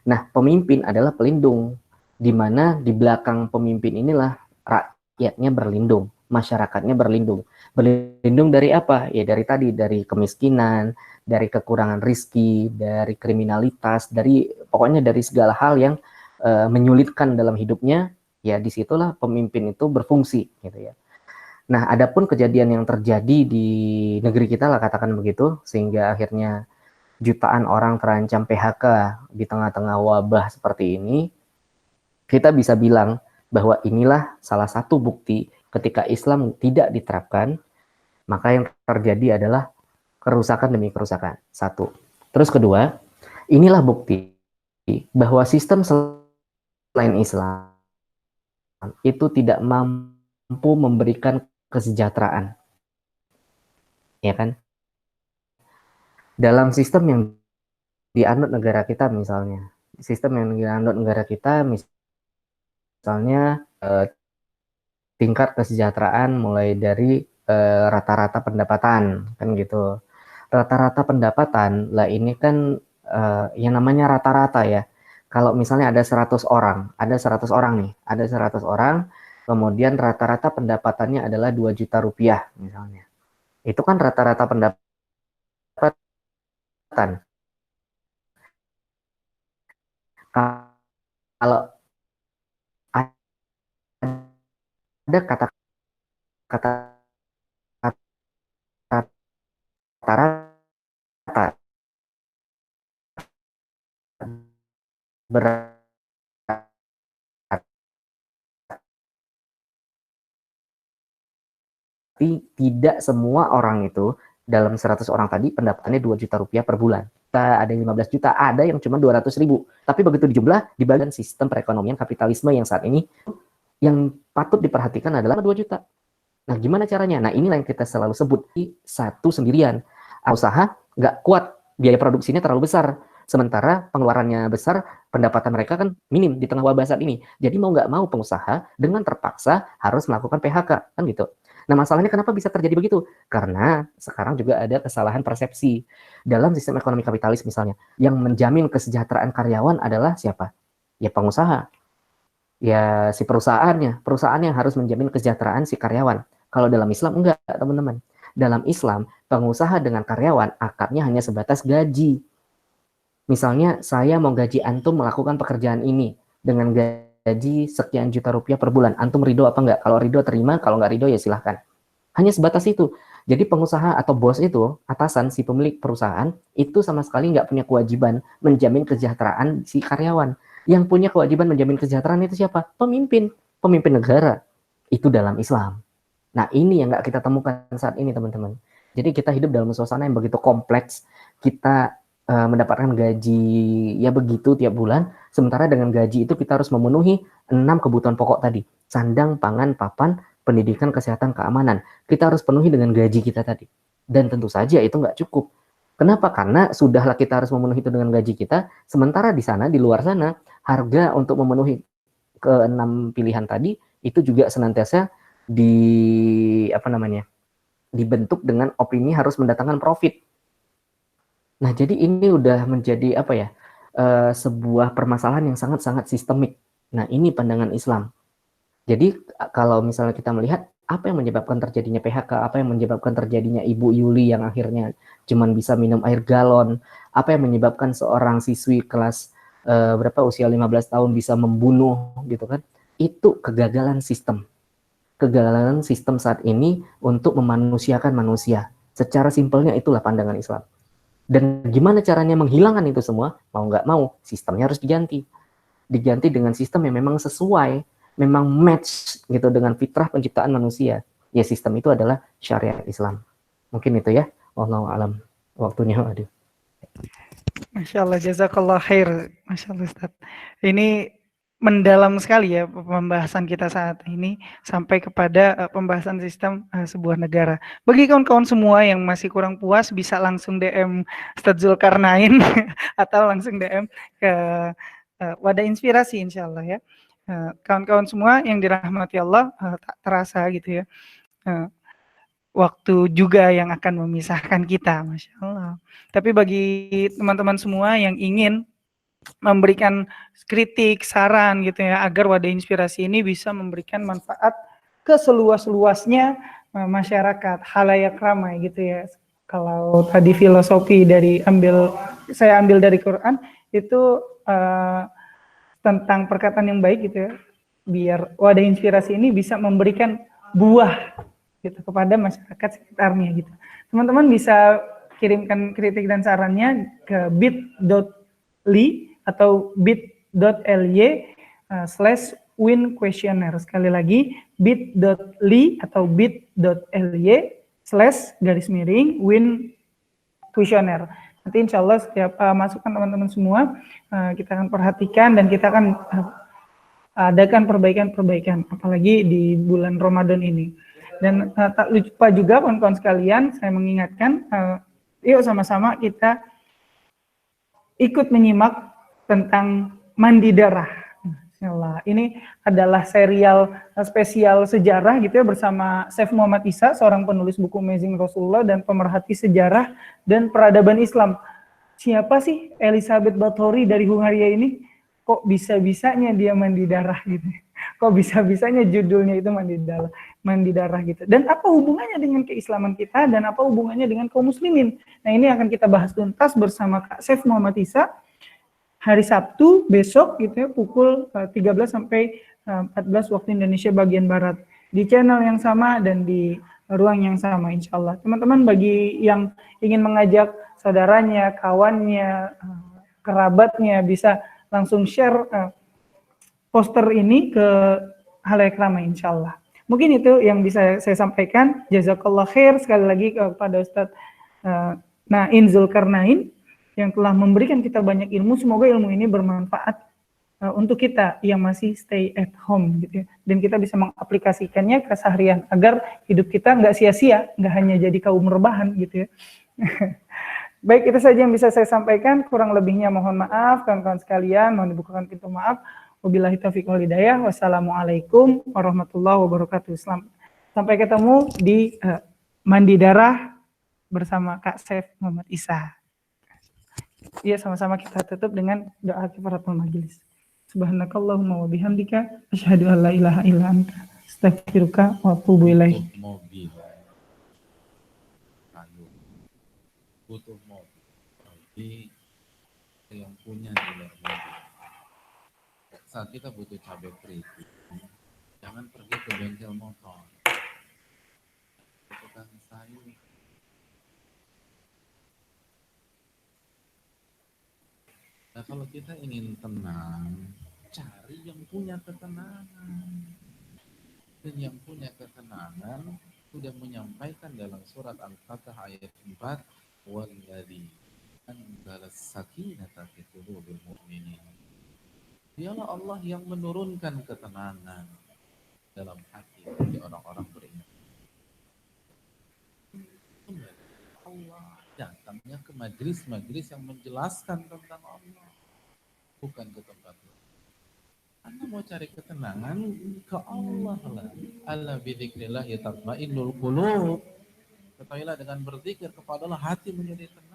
Nah, pemimpin adalah pelindung, di mana di belakang pemimpin inilah rakyatnya berlindung, masyarakatnya berlindung. Berlindung dari apa? Ya dari tadi, dari kemiskinan, dari kekurangan rizki, dari kriminalitas, dari pokoknya dari segala hal yang menyulitkan dalam hidupnya. Ya disitulah pemimpin itu berfungsi gitu ya. Nah, adapun kejadian yang terjadi di negeri kita lah katakan begitu, sehingga akhirnya jutaan orang terancam PHK di tengah-tengah wabah seperti ini, kita bisa bilang bahwa inilah salah satu bukti ketika Islam tidak diterapkan, maka yang terjadi adalah kerusakan demi kerusakan. Satu. Terus kedua, inilah bukti bahwa sistem selain Islam itu tidak mampu memberikan kesejahteraan. Ya kan? Dalam sistem yang dianut negara kita misalnya, sistem yang dianut negara kita misalnya tingkat kesejahteraan mulai dari rata-rata pendapatan kan gitu. Rata-rata pendapatan lah ini kan yang namanya rata-rata ya. Kalau misalnya ada 100 orang, ada 100 orang nih, ada 100 orang, kemudian rata-rata pendapatannya adalah 2 juta rupiah misalnya. Itu kan rata-rata pendapatan. Kalau ada kata-kata rata-rata berarti tidak semua orang itu dalam 100 orang tadi pendapatannya 2 juta rupiah per bulan. Ada yang 15 juta, ada yang cuma 200 ribu. Tapi begitu dijumlah, di bagian sistem perekonomian kapitalisme yang saat ini, yang patut diperhatikan adalah 2 juta. Nah, gimana caranya? Nah, inilah yang kita selalu sebut satu sendirian. Usaha nggak kuat, biaya produksinya terlalu besar. Sementara pengeluarannya besar, pendapatan mereka kan minim di tengah wabah saat ini. Jadi mau nggak mau pengusaha dengan terpaksa harus melakukan PHK, kan gitu. Nah, masalahnya kenapa bisa terjadi begitu? Karena sekarang juga ada kesalahan persepsi. Dalam sistem ekonomi kapitalis misalnya, yang menjamin kesejahteraan karyawan adalah siapa? Ya pengusaha. Ya si perusahaannya. Perusahaan yang harus menjamin kesejahteraan si karyawan. Kalau dalam Islam enggak, teman-teman. Dalam Islam, pengusaha dengan karyawan akadnya hanya sebatas gaji. Misalnya, saya mau gaji antum melakukan pekerjaan ini dengan gaji sekian juta rupiah per bulan. Antum ridho apa enggak? Kalau ridho terima, kalau enggak ridho ya silahkan. Hanya sebatas itu. Jadi pengusaha atau bos itu, atasan si pemilik perusahaan, itu sama sekali nggak punya kewajiban menjamin kesejahteraan si karyawan. Yang punya kewajiban menjamin kesejahteraan itu siapa? Pemimpin. Pemimpin negara. Itu dalam Islam. Nah, ini yang nggak kita temukan saat ini, teman-teman. Jadi kita hidup dalam suasana yang begitu kompleks. Kita mendapatkan gaji ya begitu tiap bulan, sementara dengan gaji itu kita harus memenuhi 6 kebutuhan pokok tadi, sandang, pangan, papan, pendidikan, kesehatan, keamanan. Kita harus penuhi dengan gaji kita tadi. Dan tentu saja itu nggak cukup. Kenapa? Karena sudahlah kita harus memenuhi itu dengan gaji kita, sementara di sana, di luar sana, harga untuk memenuhi ke-6 pilihan tadi itu juga senantiasa apa namanya, dibentuk dengan opini harus mendatangkan profit. Nah, jadi ini udah menjadi apa ya, sebuah permasalahan yang sangat-sangat sistemik. Nah, ini pandangan Islam. Jadi kalau misalnya kita melihat apa yang menyebabkan terjadinya PHK, apa yang menyebabkan terjadinya Ibu Yuli yang akhirnya cuman bisa minum air galon, apa yang menyebabkan seorang siswi kelas berapa usia 15 tahun bisa membunuh gitu kan? Itu kegagalan sistem. Kegagalan sistem saat ini untuk memanusiakan manusia. Secara simpelnya itulah pandangan Islam. Dan gimana caranya menghilangkan itu semua? Mau nggak mau, sistemnya harus diganti. Diganti dengan sistem yang memang sesuai, memang match gitu dengan fitrah penciptaan manusia. Ya sistem itu adalah syariat Islam. Mungkin itu ya. Wallahu alam. Waktunya aduh. Masya Allah, jazakallah khair. Masya Allah Ustaz. Ini mendalam sekali ya pembahasan kita saat ini sampai kepada pembahasan sistem sebuah negara. Bagi kawan-kawan semua yang masih kurang puas bisa langsung DM Ustaz Zulkarnain atau langsung DM ke Wadah Inspirasi insya Allah ya. Kawan-kawan semua yang dirahmati Allah, tak terasa gitu ya. Waktu juga yang akan memisahkan kita, Masya Allah. Tapi bagi teman-teman semua yang ingin memberikan kritik, saran gitu ya, agar Wadah Inspirasi ini bisa memberikan manfaat ke seluas-luasnya masyarakat, halayak ramai gitu ya. Kalau tadi filosofi saya ambil dari Quran, itu tentang perkataan yang baik gitu ya, biar Wadah Inspirasi ini bisa memberikan buah gitu kepada masyarakat sekitarnya gitu. Teman-teman bisa kirimkan kritik dan sarannya ke bit.ly atau bit.ly/win questionnaire. Sekali lagi bit.ly atau bit.ly/win questionnaire. Nanti insya Allah setiap masukan teman-teman semua kita akan perhatikan dan kita akan adakan perbaikan-perbaikan, apalagi di bulan Ramadan ini. Dan tak lupa juga kawan-kawan sekalian, saya mengingatkan, yuk sama-sama kita ikut menyimak tentang mandi darah. Ini adalah serial spesial sejarah gitu ya bersama Chef Muhammad Isa, seorang penulis buku Amazing Rasulullah dan pemerhati sejarah dan peradaban Islam. Siapa sih Elizabeth Bathory dari Hungaria ini? Kok bisa-bisanya dia mandi darah gitu? Kok bisa-bisanya judulnya itu mandi darah gitu? Dan apa hubungannya dengan keislaman kita dan apa hubungannya dengan kaum muslimin? Nah, ini akan kita bahas tuntas bersama Kak Chef Muhammad Isa hari Sabtu besok gitu ya pukul 13 sampai 14 waktu Indonesia bagian barat di channel yang sama dan di ruang yang sama insya Allah. Teman-teman bagi yang ingin mengajak saudaranya, kawannya, kerabatnya bisa langsung share poster ini ke halayak ramai insya Allah. Mungkin itu yang bisa saya sampaikan. Jazakallah khair sekali lagi kepada Ustadz Nain Zulkarnain yang telah memberikan kita banyak ilmu. Semoga ilmu ini bermanfaat untuk kita yang masih stay at home gitu ya. Dan kita bisa mengaplikasikannya ke seharian agar hidup kita nggak sia-sia, nggak hanya jadi kaum rebahan gitu ya. Baik, itu saja yang bisa saya sampaikan. Kurang lebihnya mohon maaf kawan-kawan sekalian, mohon dibukakan pintu maaf. Wabillahi taufiq wal hidayah. Wassalamualaikum warahmatullahi wabarakatuh. Sampai ketemu di Mandi Darah bersama Kak Chef Muhammad Isa. Iya, sama-sama kita tutup dengan doa kifaratul majelis. Subhanakallahumma wa bihamdika asyhadu an la ilaha illa anta astaghfiruka wa atubu ilaik. Mobil. Butuh mobil. Jadi yang punya dealer mobil. Saat kita butuh cabai keriting, jangan pergi ke bengkel motor. Bukan sayur. Nah, kalau kita ingin tenang, cari yang punya ketenangan. Dan yang punya ketenangan sudah menyampaikan dalam surat Al-Fatihah ayat 4, "Walladzi anzalas sakinata fi qulubil mu'minin. Dialah Allah yang menurunkan ketenangan dalam hati bagi orang-orang beriman. Allah datangnya ke majelis-majelis yang menjelaskan tentang Allah, bukan ke tempat lain. Anda mau cari ketenangan ke Allah lah. Ala bidzikrillah tatma'innul qulub. Ketahuilah dengan berzikir kepada Allah hati menjadi tenang.